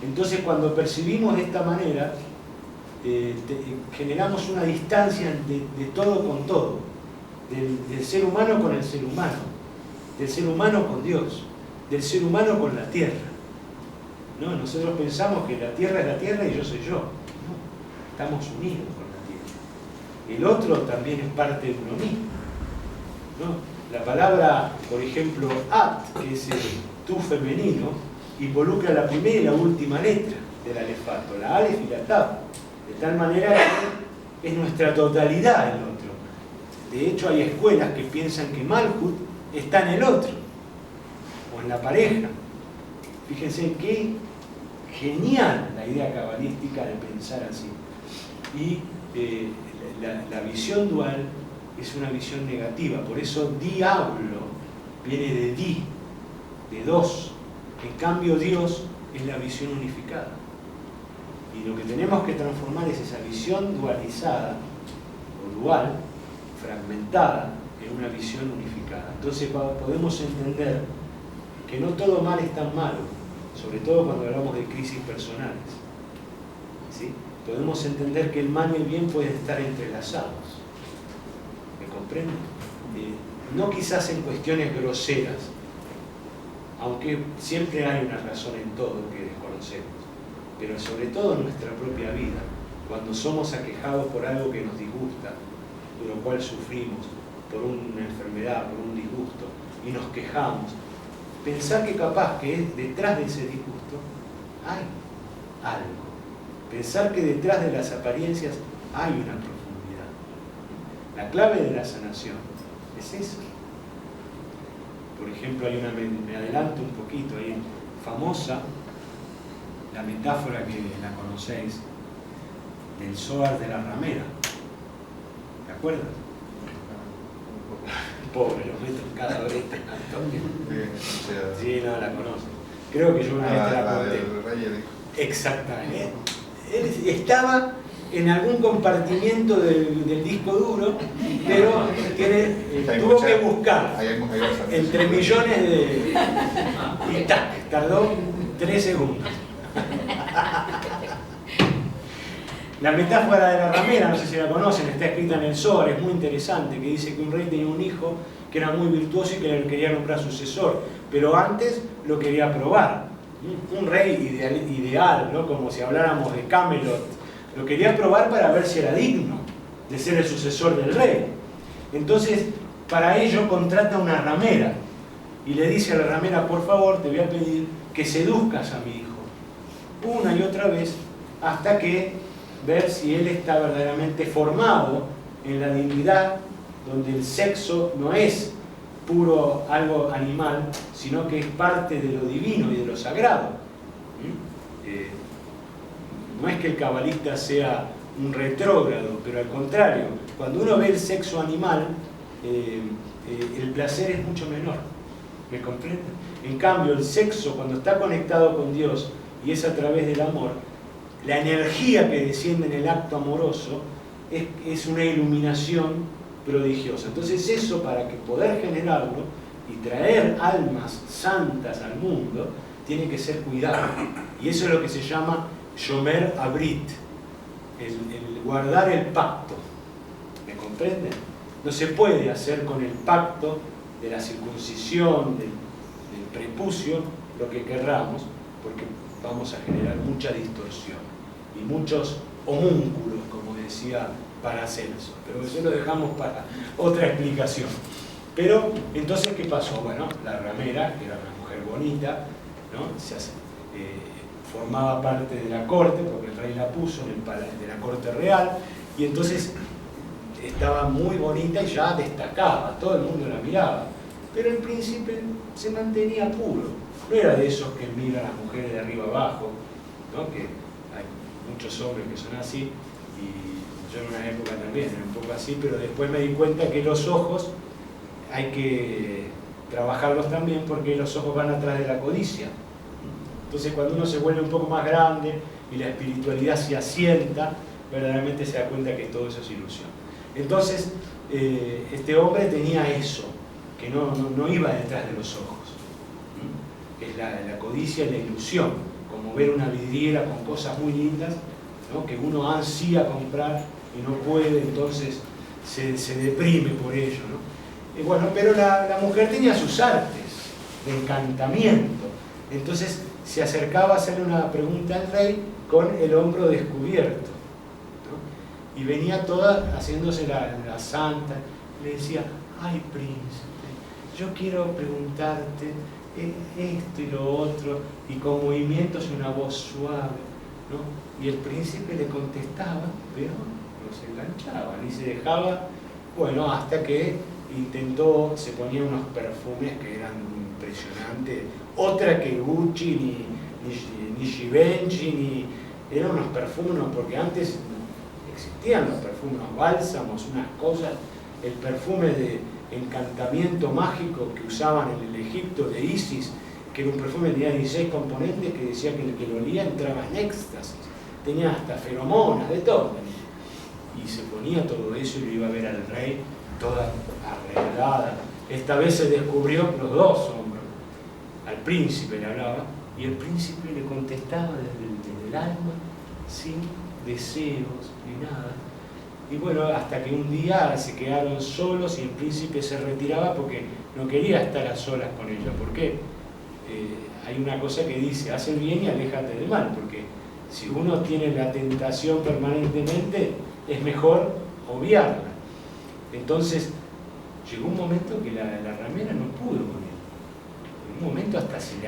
S2: Entonces, cuando percibimos de esta manera, generamos una distancia de todo con todo, del ser humano con el ser humano, del ser humano con Dios, del ser humano con la tierra. ¿No? Nosotros pensamos que la tierra es la tierra y yo soy yo. No, estamos unidos con la tierra. El otro también es parte de uno mismo, ¿no? La palabra, por ejemplo, at, que es el tú femenino, involucra la primera y la última letra del alefato, la alef y la tab, de tal manera que es nuestra totalidad el otro. De hecho, hay escuelas que piensan que Malkut está en el otro, o en la pareja. Fíjense qué genial la idea cabalística de pensar así. Y la visión dual es una visión negativa, por eso diablo viene de di, de dos. En cambio Dios es la visión unificada. Y lo que tenemos que transformar es esa visión dualizada, o dual, fragmentada, en una visión unificada. Entonces podemos entender que no todo mal es tan malo, sobre todo cuando hablamos de crisis personales. ¿Sí? Podemos entender que el mal y el bien pueden estar entrelazados. ¿Me comprenden? No quizás en cuestiones groseras, aunque siempre hay una razón en todo que desconocemos, pero sobre todo en nuestra propia vida, cuando somos aquejados por algo que nos disgusta, por lo cual sufrimos, por una enfermedad, por un disgusto, y nos quejamos, pensar que capaz que detrás de ese disgusto hay algo. Pensar que detrás de las apariencias hay una profundidad. La clave de la sanación es eso. Por ejemplo, hay me adelanto un poquito, hay famosa la metáfora que la conocéis del Zohar de la ramera. ¿Te acuerdas? Pobre, lo meto en cada breta. Sí, no, la conozco. Creo que yo una vez te la conté. Exactamente. Él estaba en algún compartimiento del disco duro, pero tuvo que buscar entre millones de... Y tac, tardó 3 segundos. La metáfora de la ramera, no sé si la conocen, está escrita en el Zohar, es muy interesante, que dice que un rey tenía un hijo que era muy virtuoso y que le quería nombrar sucesor, pero antes lo quería probar. Un rey ideal, ¿no? Como si habláramos de Camelot, lo quería probar para ver si era digno de ser el sucesor del rey. Entonces, para ello contrata una ramera y le dice a la ramera: por favor, te voy a pedir que seduzcas a mi hijo una y otra vez hasta que ver si él está verdaderamente formado en la dignidad, donde el sexo no es puro algo animal, sino que es parte de lo divino y de lo sagrado. No es que el cabalista sea un retrógrado, pero al contrario, cuando uno ve el sexo animal, el placer es mucho menor. ¿Me comprenden? En cambio, el sexo, cuando está conectado con Dios y es a través del amor, la energía que desciende en el acto amoroso es una iluminación prodigiosa. Entonces eso, para que poder generarlo y traer almas santas al mundo, tiene que ser cuidado. Y eso es lo que se llama Shomer Abrit, el guardar el pacto. ¿Me comprenden? No se puede hacer con el pacto de la circuncisión, del prepucio, lo que querramos, porque vamos a generar mucha distorsión y muchos homúnculos, como decía Paracelso, pero eso lo dejamos para otra explicación. Pero entonces, ¿qué pasó? Bueno, la ramera, que era una mujer bonita, ¿no? Formaba parte de la corte, porque el rey la puso de la corte real, y entonces estaba muy bonita y ya destacaba, todo el mundo la miraba, pero el príncipe se mantenía puro. No era de esos que miran a las mujeres de arriba abajo, ¿no? Que hay muchos hombres que son así, y yo en una época también era un poco así, pero después me di cuenta que los ojos hay que trabajarlos también, porque los ojos van atrás de la codicia. Entonces, cuando uno se vuelve un poco más grande y la espiritualidad se asienta, verdaderamente se da cuenta que todo eso es ilusión. Entonces, este hombre tenía eso, que no iba detrás de los ojos, que es la codicia y la ilusión, como ver una vidriera con cosas muy lindas, ¿no? Que uno ansía comprar y no puede, entonces se deprime por ello, ¿no? Bueno, pero la mujer tenía sus artes de encantamiento, entonces se acercaba a hacerle una pregunta al rey con el hombro descubierto, ¿no? Y venía toda haciéndose la santa, le decía: ay, príncipe, yo quiero preguntarte esto y lo otro, y con movimientos y una voz suave, ¿no? Y el príncipe le contestaba, pero no se enganchaba, ni se dejaba, bueno, hasta que se ponía unos perfumes que eran impresionantes, otra que Gucci, ni Givenchy, eran unos perfumes, porque antes existían los perfumes, los bálsamos, unas cosas, el perfume de encantamiento mágico que usaban en el Egipto de Isis, que era un perfume que tenía 16 componentes, que decía que el que lo olía entraba en éxtasis, tenía hasta feromonas, de todo. Y se ponía todo eso y lo iba a ver al rey, toda arreglada. Esta vez se descubrió los dos hombres. Al príncipe le hablaba, y el príncipe le contestaba desde el alma, sin deseos ni nada. Y bueno, hasta que un día se quedaron solos y el príncipe se retiraba porque no quería estar a solas con ella. ¿Por qué? Hay una cosa que dice, haz el bien y aléjate del mal, porque si uno tiene la tentación permanentemente, es mejor obviarla. Entonces, llegó un momento que la ramera no pudo con él. En un momento hasta se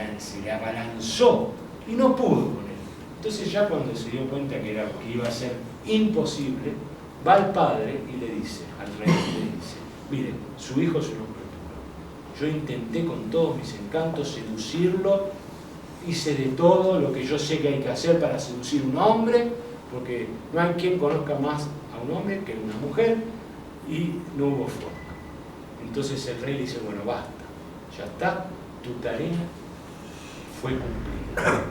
S2: le abalanzó y no pudo con él. Entonces ya cuando se dio cuenta que iba a ser imposible, va al padre y le dice, al rey, le dice, mire, su hijo es un hombre puro. Yo intenté con todos mis encantos seducirlo, hice de todo lo que yo sé que hay que hacer para seducir a un hombre, porque no hay quien conozca más a un hombre que a una mujer, y no hubo forma. Entonces el rey le dice, bueno, basta, ya está, tu tarea fue cumplida.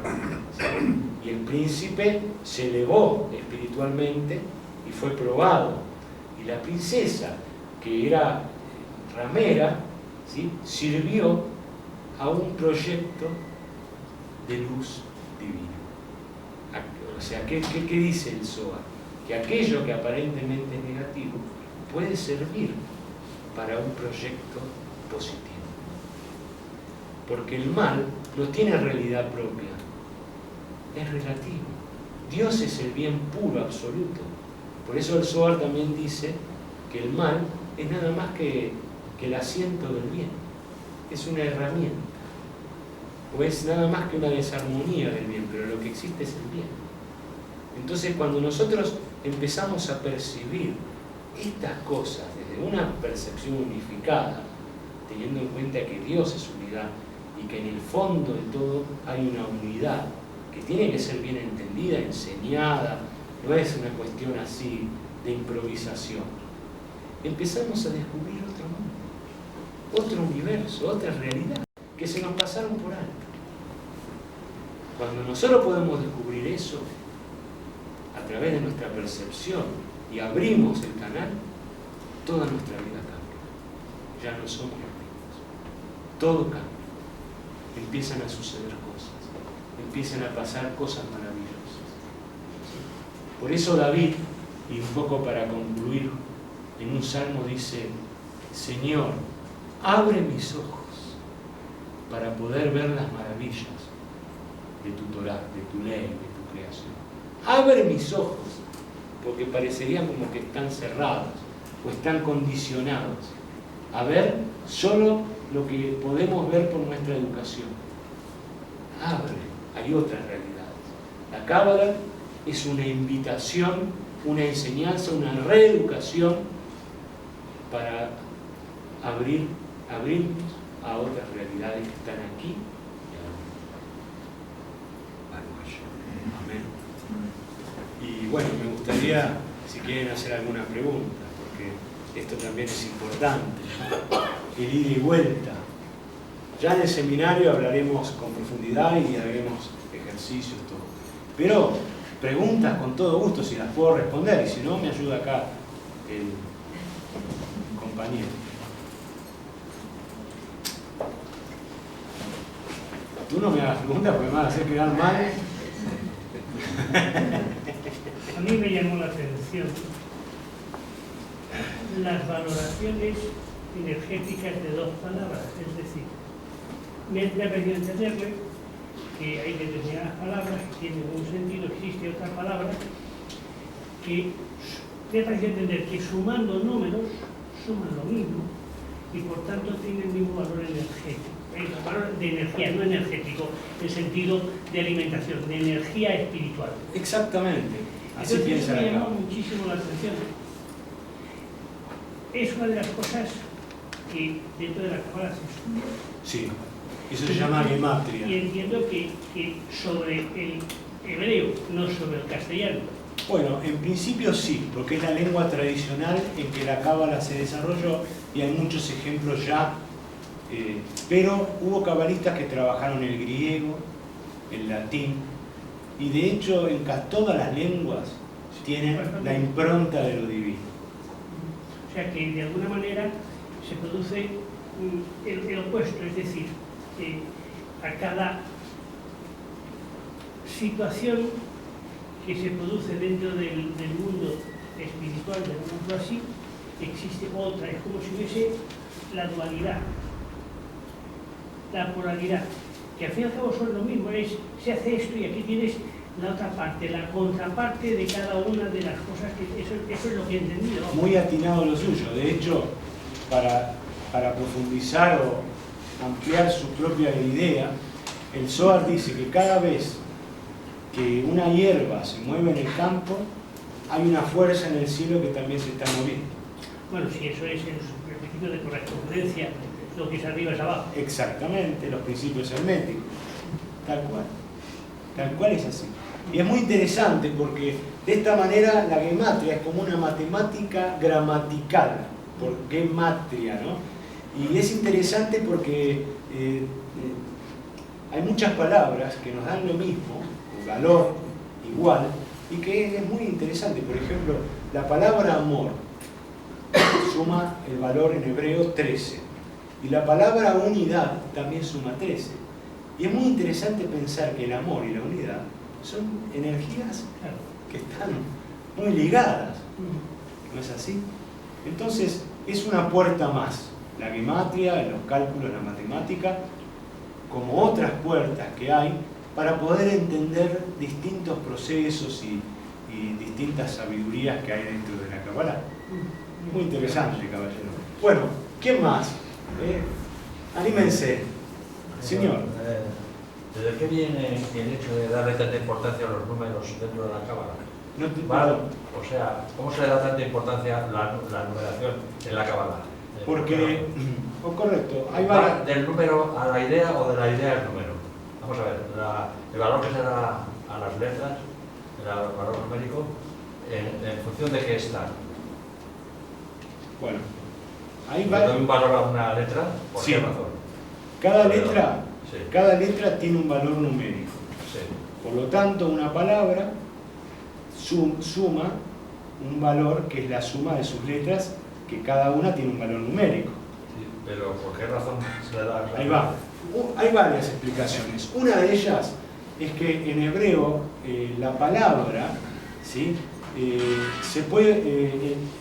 S2: ¿Sí? Y el príncipe se elevó espiritualmente y fue probado. Y la princesa, que era ramera, ¿sí?, sirvió a un proyecto de luz divina. O sea, ¿qué dice el Zohar? Que aquello que aparentemente es negativo puede servir para un proyecto positivo. Porque el mal no tiene realidad propia, es relativo. Dios es el bien puro, absoluto. Por eso el Zohar también dice que el mal es nada más que el asiento del bien, es una herramienta, o es nada más que una desarmonía del bien, pero lo que existe es el bien. Entonces, cuando nosotros empezamos a percibir estas cosas desde una percepción unificada, teniendo en cuenta que Dios es unidad y que en el fondo de todo hay una unidad que tiene que ser bien entendida, enseñada, no es una cuestión así de improvisación, empezamos a descubrir otro mundo, otro universo, otra realidad que se nos pasaron por alto. Cuando nosotros podemos descubrir eso a través de nuestra percepción y abrimos el canal, toda nuestra vida cambia. Ya no somos los mismos. Todo cambia. Empiezan a suceder cosas. Empiezan a pasar cosas maravillosas. Por eso David, y un poco para concluir, en un salmo dice, Señor, abre mis ojos para poder ver las maravillas de tu Torá, de tu ley, de tu creación. Abre mis ojos, porque parecería como que están cerrados o están condicionados a ver solo lo que podemos ver por nuestra educación. Abre, hay otras realidades. La Cábala es una invitación, una enseñanza, una reeducación para abrirnos a otras realidades que están aquí y ahora. Amén. Y bueno, me gustaría, si quieren hacer alguna pregunta, porque esto también es importante, el ida y vuelta. Ya en el seminario hablaremos con profundidad y haremos ejercicios, todo. Pero preguntas con todo gusto, si las puedo responder, y si no, me ayuda acá el compañero. Tú no me hagas preguntas porque me vas a hacer quedar mal.
S6: A mí me llamó la atención las valoraciones energéticas de dos palabras, es decir, me ha parecido entenderle que hay determinadas palabras que tienen un sentido, existe otra palabra que me ha parecido entender que sumando números suman lo mismo y por tanto tienen el mismo valor energético. El valor de energía, no energético, en sentido de alimentación, de energía espiritual.
S2: Exactamente. Así
S6: Entonces,
S2: piensa
S6: me
S2: la
S6: llamó
S2: Cábala.
S6: muchísimo la atención. Es una de las cosas que dentro de la Cábala se estudia.
S2: Sí, eso se llama gematria.
S6: Y entiendo que sobre el hebreo, no sobre el castellano.
S2: Bueno, en principio sí, porque es la lengua tradicional en que la cábala se desarrolló y hay muchos ejemplos ya, pero hubo cabalistas que trabajaron el griego, el latín, y de hecho en casi todas las lenguas tienen la impronta de lo divino.
S6: O sea que de alguna manera se produce el opuesto, es decir, a cada situación que se produce dentro del mundo espiritual, llamémoslo así, existe otra, es como si hubiese la dualidad, la polaridad, que al fin y al cabo son lo mismo, se hace esto y aquí tienes la otra parte, la contraparte de cada una de las cosas, que eso es lo que he entendido.
S2: Muy atinado lo suyo, de hecho, para profundizar o ampliar su propia idea, el Zohar dice que cada vez que una hierba se mueve en el campo, hay una fuerza en el cielo que también se está moviendo.
S6: Bueno, si eso es el principio de correspondencia, lo que es arriba es abajo.
S2: Exactamente, los principios herméticos. Tal cual es así. Y es muy interesante porque de esta manera la gematria es como una matemática gramatical, por gematria, ¿no? Y es interesante porque hay muchas palabras que nos dan lo mismo, un valor igual, y que es muy interesante. Por ejemplo, la palabra amor suma el valor en hebreo 13, y la palabra unidad también suma 13. Y es muy interesante pensar que el amor y la unidad son energías que están muy ligadas, ¿no es así? Entonces, es una puerta más, la gematria, los cálculos, la matemática, como otras puertas que hay para poder entender distintos procesos y distintas sabidurías que hay dentro de la Kabbalah. Muy interesante, caballero. Bueno, ¿quién más? Anímense. Señor.
S7: ¿Desde qué viene el hecho de darle tanta importancia a los números dentro de la Cábala? O sea, ¿cómo se le da tanta importancia a la numeración en la Cábala?
S2: Porque, correcto, hay
S7: ¿Va del número a la idea o de la idea al número? Vamos a ver, el valor que se da a las letras, el valor numérico, en función de qué está.
S2: Bueno, ahí
S7: ¿Le
S2: va.
S7: doy un valor a una letra? ¿Por qué razón?
S2: Cada letra tiene un valor numérico.
S7: Sí.
S2: Por lo tanto, una palabra suma un valor que es la suma de sus letras, que cada una tiene un valor numérico.
S7: Sí, pero ¿por qué razón se le da?
S2: Ahí va. Hay varias explicaciones. Una de ellas es que en hebreo la palabra, ¿sí?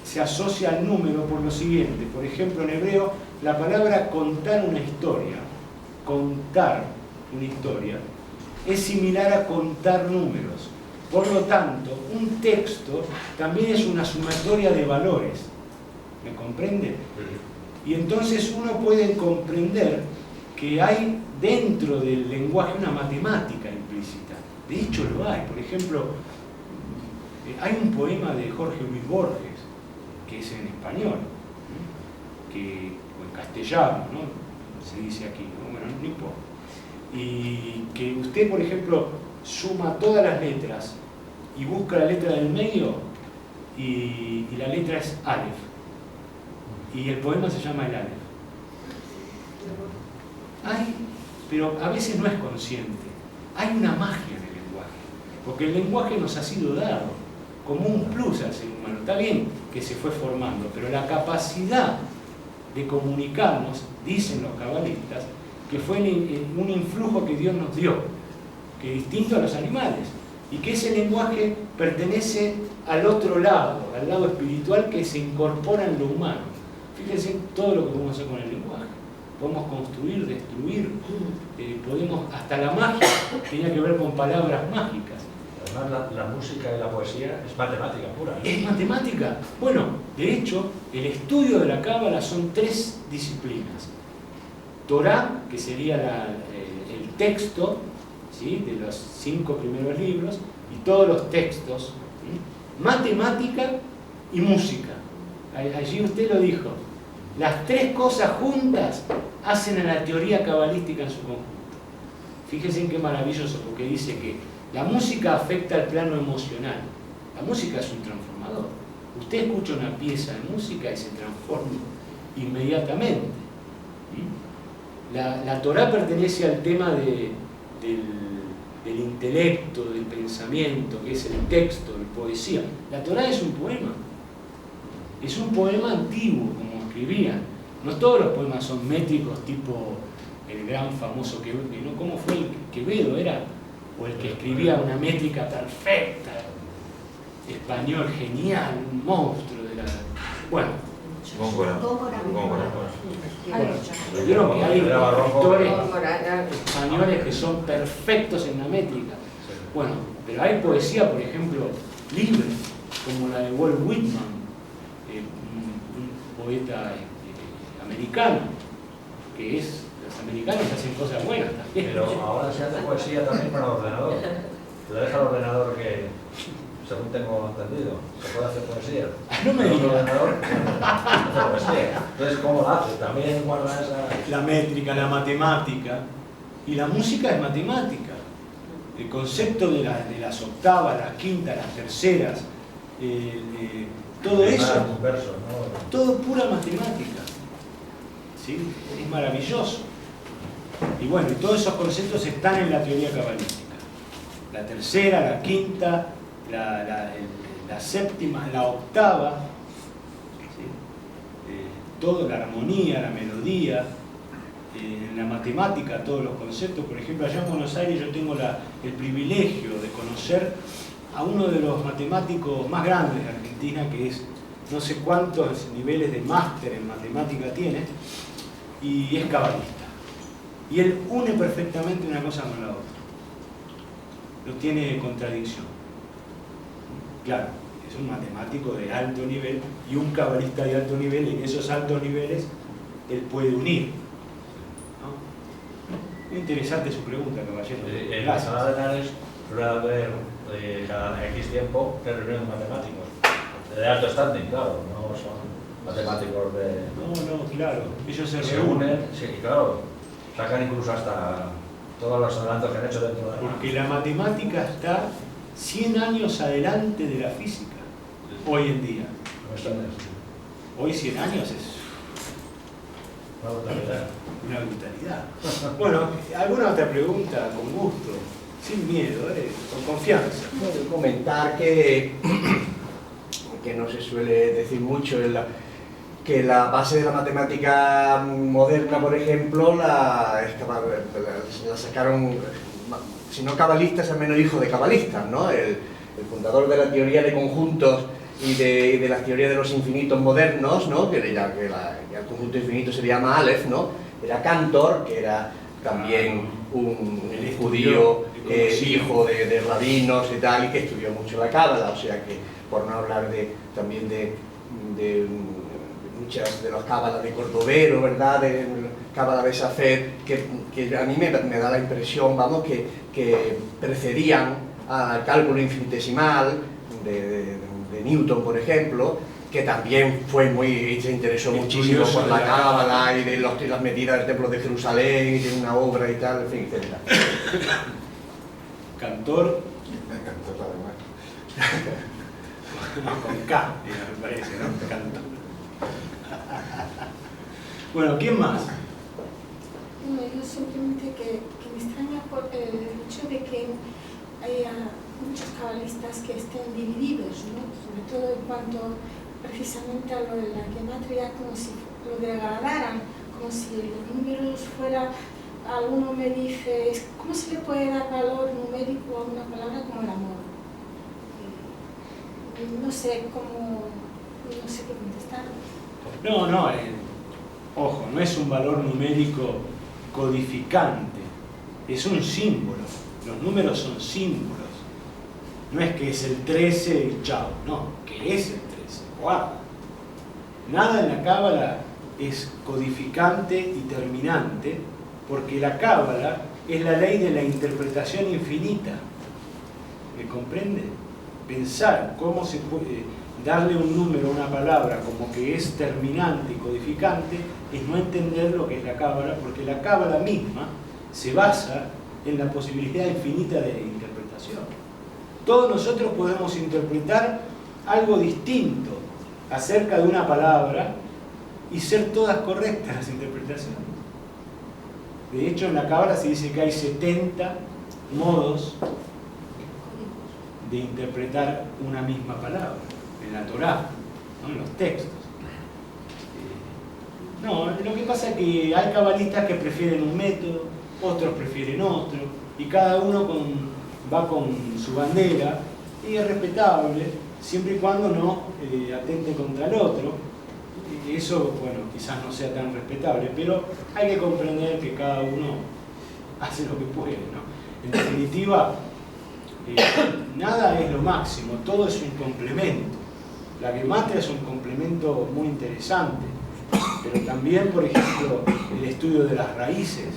S2: Se asocia al número por lo siguiente. Por ejemplo, en hebreo la palabra contar una historia es similar a contar números. Por lo tanto, un texto también es una sumatoria de valores. ¿Me comprende? Y entonces uno puede comprender que hay dentro del lenguaje una matemática implícita. De hecho lo hay. Por ejemplo, hay un poema de Jorge Luis Borges, que es en español, o en castellano, ¿no? Se dice aquí, ¿no? Bueno, no importa. Y que usted, por ejemplo, suma todas las letras y busca la letra del medio y la letra es Aleph. Y el poema se llama el Aleph. Pero a veces no es consciente. Hay una magia en el lenguaje, porque el lenguaje nos ha sido dado como un plus al ser humano. Está bien que se fue formando, pero la capacidad de comunicarnos, dicen los cabalistas, que fue un influjo que Dios nos dio, que es distinto a los animales, y que ese lenguaje pertenece al otro lado, al lado espiritual que se incorpora en lo humano. Fíjense todo lo que podemos hacer con el lenguaje. Podemos construir, destruir, hasta la magia tenía que ver con palabras mágicas.
S7: Además, la música y la poesía es matemática pura, ¿no?
S2: ¿Es matemática? Bueno, de hecho, el estudio de la Cábala son 3 disciplinas. Torá, que sería el texto, ¿sí?, de los 5 primeros libros, y todos los textos. ¿Sí? Matemática y música. Allí usted lo dijo. Las 3 cosas juntas hacen a la teoría cabalística en su conjunto. Fíjense en qué maravilloso, porque dice que la música afecta al plano emocional, La música es un transformador. Usted escucha una pieza de música y se transforma inmediatamente. La Torá pertenece al tema del intelecto, del pensamiento, que es el texto, la poesía. La Torá es un poema. Es un poema antiguo, como escribían. No todos los poemas son métricos, tipo el gran famoso Quevedo, ¿no? ¿Cómo fue el Quevedo? Era, o el que escribía una métrica perfecta, español genial, un monstruo de la... Bueno,
S4: Góngora.
S2: vieron que hay escritores españoles que son perfectos en la métrica. Bueno, pero hay poesía, por ejemplo, libre, como la de Walt Whitman, un poeta americano, que es, los americanos hacen cosas buenas también.
S7: Pero ahora se hace poesía también para el ordenador. Lo deja el ordenador que, según tengo entendido, se puede hacer poesía.
S2: No me digas.
S7: El ordenador hace poesía. Entonces, ¿cómo la hace? También guarda esa...
S2: La métrica, la matemática, y la música es matemática. El concepto de las octavas, las quintas, las terceras, todo eso,
S7: Versos, ¿no?
S2: todo pura matemática. ¿Sí? Es maravilloso. Y bueno, y todos esos conceptos están en la teoría cabalística. La tercera, la quinta, la séptima, la octava, ¿sí? Toda la armonía, la melodía, en la matemática todos los conceptos. Por ejemplo, allá en Buenos Aires yo tengo el privilegio de conocer a uno de los matemáticos más grandes de Argentina, que es no sé cuántos niveles de máster en matemática tiene, y es cabalista. Y él une perfectamente una cosa con la otra. No tiene contradicción. Claro, es un matemático de alto nivel y un cabalista de alto nivel, y en esos altos niveles él puede unir. ¿No? Muy interesante su pregunta, caballero.
S7: En la sala de Henares suele haber cada X tiempo reuniones de matemáticos. De alto standing, claro, no son matemáticos de...
S2: No, claro, ellos se
S7: Se
S2: reúnen.
S7: unen, sí, claro, sacan incluso hasta todos los adelantos que han hecho dentro de
S2: Porque la matemática está 100 años adelante de la física, hoy en día. Hoy 100 años es
S7: Una brutalidad.
S2: una brutalidad. Bueno, ¿alguna otra pregunta? Con gusto, sin miedo, con confianza.
S8: Bueno, comentar que no se suele decir mucho que la base de la matemática moderna, por ejemplo, la sacaron, si no cabalistas, al menos hijos de cabalistas, ¿no? El fundador de la teoría de conjuntos y de la teoría de los infinitos modernos, ¿no? Que el conjunto infinito se llama Aleph, ¿no? Era Cantor, que era también un judío, hijo de rabinos y tal, y que estudió mucho la Cábala, o sea que, por no hablar también de muchas de las cábalas de Cordovero, ¿verdad? De cábala de Safed, que a mí me da la impresión, vamos, que precedían al cálculo infinitesimal de Newton, por ejemplo, que también se interesó muchísimo por la cábala y de las medidas del Templo de Jerusalén, y tiene una obra y tal, en fin, etc.
S2: Cantor.
S1: Cantor, además.
S2: Con K, me parece, ¿no? Cantor. Bueno, ¿quién más?
S5: No, yo simplemente que me extraña por el hecho de que haya muchos cabalistas que estén divididos, ¿no? Sobre todo en cuanto precisamente a lo de la gematria, como si lo degradaran, como si los números fuera... Alguno me dice, ¿cómo se le puede dar valor numérico a una palabra como el amor? No sé qué contestar.
S2: No, ojo, no es un valor numérico codificante, es un símbolo. Los números son símbolos. No es que es el 13 y chao, no, que es el 13, guarda. Nada en la Cábala es codificante y terminante, porque la Cábala es la ley de la interpretación infinita. ¿Me comprende? Pensar cómo se puede darle un número a una palabra como que es terminante y codificante es no entender lo que es la Cábala, porque la Cábala misma se basa en la posibilidad infinita de interpretación. Todos nosotros podemos interpretar algo distinto acerca de una palabra y ser todas correctas las interpretaciones. De hecho, en la Cábala se dice que hay 70 modos de interpretar una misma palabra, en la Torá, ¿no? En los textos. No, lo que pasa es que hay cabalistas que prefieren un método, otros prefieren otro, y cada uno va con su bandera, y es respetable, siempre y cuando no atente contra el otro. Eso, bueno, quizás no sea tan respetable, pero hay que comprender que cada uno hace lo que puede, ¿no? En definitiva, nada es lo máximo, todo es un complemento. La gematria es un complemento muy interesante, pero también, por ejemplo, el estudio de las raíces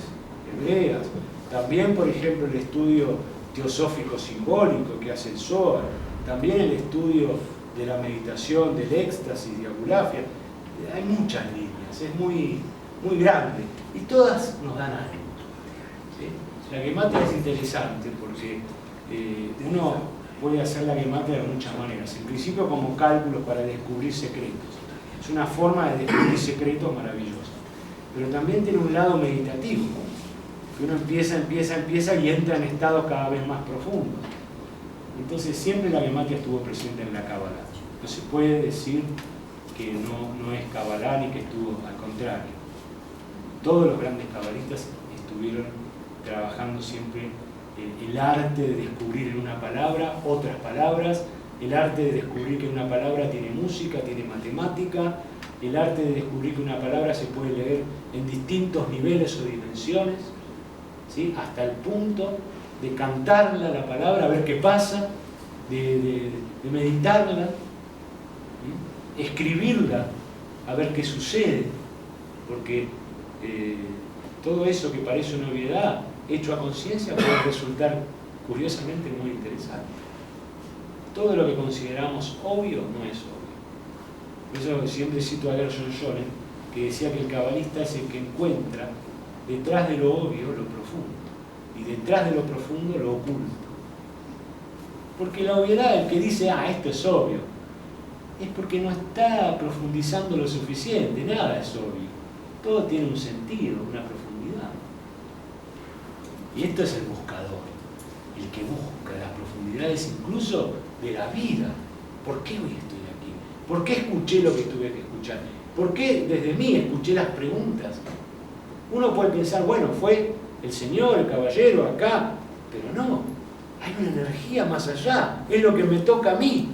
S2: hebreas, también, por ejemplo, el estudio teosófico simbólico que hace el Zohar, también el estudio de la meditación, del éxtasis, de Agulafia. Hay muchas líneas, es muy, muy grande, y todas nos dan algo, ¿sí? La gematria es interesante porque uno puede hacer la gematria de muchas maneras. En principio, como cálculos para descubrir secretos. Es una forma de descubrir secretos maravillosa. Pero también tiene un lado meditativo, que uno empieza y entra en estados cada vez más profundos. Entonces siempre la gematria estuvo presente en la Cábala. No se puede decir que no es Kabbalah ni que estuvo, al contrario. Todos los grandes cabalistas estuvieron trabajando siempre el arte de descubrir en una palabra otras palabras, el arte de descubrir que una palabra tiene música, tiene matemática, el arte de descubrir que una palabra se puede leer en distintos niveles o dimensiones, ¿sí? Hasta el punto de cantarla la palabra, a ver qué pasa, de meditarla, ¿sí? Escribirla, a ver qué sucede, porque todo eso que parece una obviedad, hecho a conciencia, puede resultar curiosamente muy interesante. Todo lo que consideramos obvio no es obvio. Por eso siempre cito a Gershon Schoen, que decía que el cabalista es el que encuentra detrás de lo obvio lo profundo, y detrás de lo profundo lo oculto. Porque la obviedad, el que dice, esto es obvio, es porque no está profundizando lo suficiente, nada es obvio. Todo tiene un sentido, una profundidad. Y esto es el buscador, el que busca las profundidades incluso de la vida. ¿Por qué hoy estoy aquí? ¿Por qué escuché lo que tuve que escuchar? ¿Por qué desde mí escuché las preguntas? Uno puede pensar, bueno, fue el señor, el caballero acá, pero no, hay una energía más allá, es lo que me toca a mí.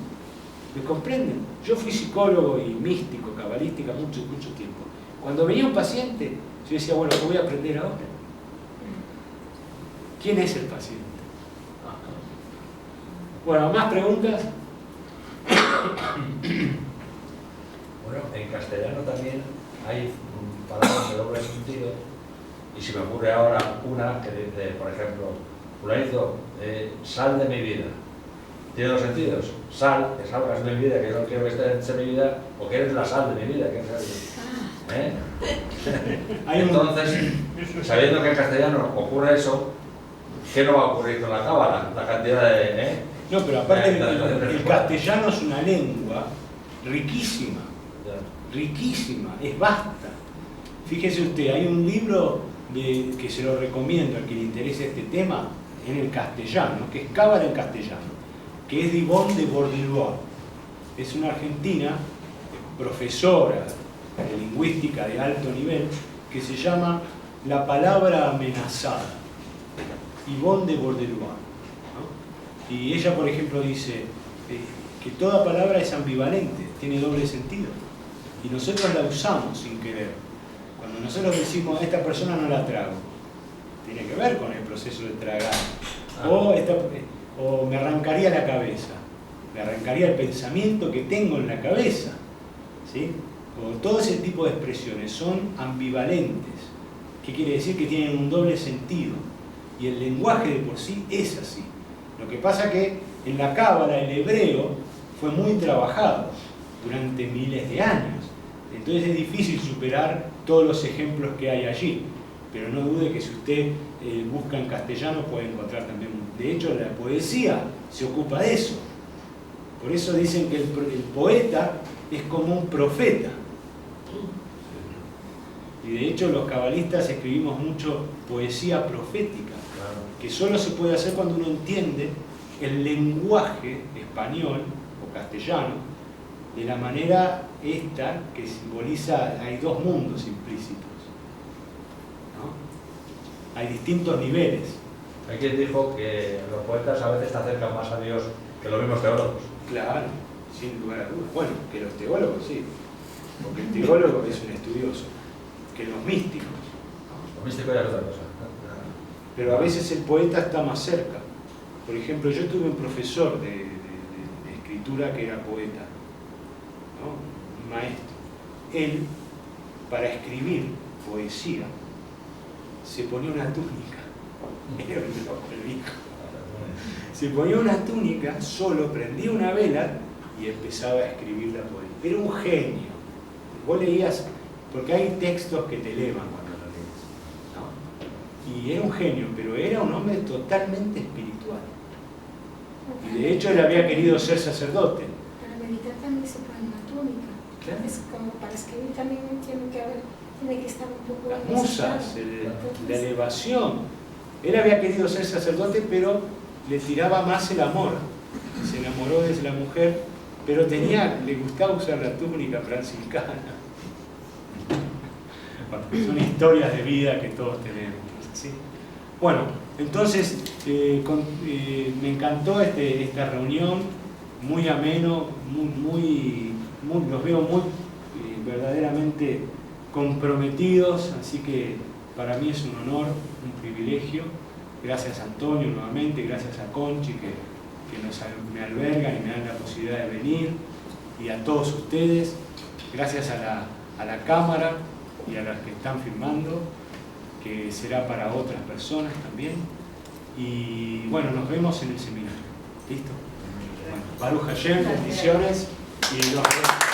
S2: ¿Me comprenden? Yo fui psicólogo y místico, cabalística mucho tiempo. Cuando venía un paciente, yo decía, bueno, ¿qué voy a aprender ahora? ¿Quién es el paciente? Bueno, ¿más preguntas?
S7: Bueno, en castellano también hay palabras de doble sentido, y se me ocurre ahora una que dice, por ejemplo, fulanito, sal de mi vida. Tiene dos sentidos. Sal, que salgas de mi vida, que yo no quiero que estés en mi vida, o que eres la sal de mi vida, que Entonces, sabiendo que en castellano ocurre eso, ¿qué no va a ocurrir con la cábala? La cantidad de...
S2: No, pero aparte el castellano es una lengua riquísima, riquísima, es vasta. Fíjese usted, hay un libro que se lo recomiendo al que le interese este tema, en el castellano, que es Cábala en castellano, que es de Yvonne de Bourdieu. Es una argentina, profesora de lingüística de alto nivel, que se llama La palabra amenazada, Yvonne de Bourdieu, ¿no? Y ella, por ejemplo, dice que toda palabra es ambivalente, tiene doble sentido, y nosotros la usamos sin querer. Cuando nosotros decimos, esta persona no la trago, tiene que ver con el proceso de tragar, o me arrancaría la cabeza, me arrancaría el pensamiento que tengo en la cabeza, ¿sí? O todo ese tipo de expresiones son ambivalentes. ¿Qué quiere decir? Que tienen un doble sentido, y el lenguaje de por sí es así. Lo que pasa que en la Cábala el hebreo fue muy trabajado durante miles de años, entonces es difícil superar todos los ejemplos que hay allí, pero no dude que si usted busca en castellano puede encontrar también. De hecho, la poesía se ocupa de eso. Por eso dicen que el poeta es como un profeta. Y de hecho los cabalistas escribimos mucho poesía profética, que solo se puede hacer cuando uno entiende el lenguaje español o castellano de la manera esta que simboliza, hay dos mundos implícitos, ¿no? Hay distintos niveles.
S7: Hay quien dijo que los poetas a veces te acercan más a Dios que los mismos teólogos.
S2: Claro, sin lugar a dudas. Bueno, que los teólogos sí, porque el teólogo es un estudioso, que los místicos.
S7: Los místicos ya es otra cosa.
S2: Pero a veces el poeta está más cerca. Por ejemplo, yo tuve un profesor de escritura que era poeta, ¿no? Un maestro. Él, para escribir poesía, se ponía una túnica. Era un loco, el hijo. Se ponía una túnica, solo prendía una vela y empezaba a escribir la poesía. Era un genio. Vos leías, porque hay textos que te elevan cuando lo lees, ¿no? Y era un genio, pero era un hombre totalmente espiritual. Y de hecho él había querido ser sacerdote.
S5: Para meditar también se pone una túnica.
S2: Claro.
S5: Es como para escribir también tiene que estar un poco...
S2: Las musas, la elevación. Él había querido ser sacerdote, pero le tiraba más el amor. Se enamoró de la mujer, pero le gustaba usar la túnica franciscana. Son historias de vida que todos tenemos, ¿sí? Bueno, entonces me encantó esta reunión, muy ameno, los veo muy verdaderamente comprometidos, así que para mí es un honor, un privilegio. Gracias a Antonio nuevamente, gracias a Conchi que me albergan y me dan la posibilidad de venir, y a todos ustedes, gracias a la cámara y a las que están filmando, que será para otras personas también. Y bueno, nos vemos en el seminario. ¿Listo? Bueno, Baruch Hashem, bendiciones y nos vemos.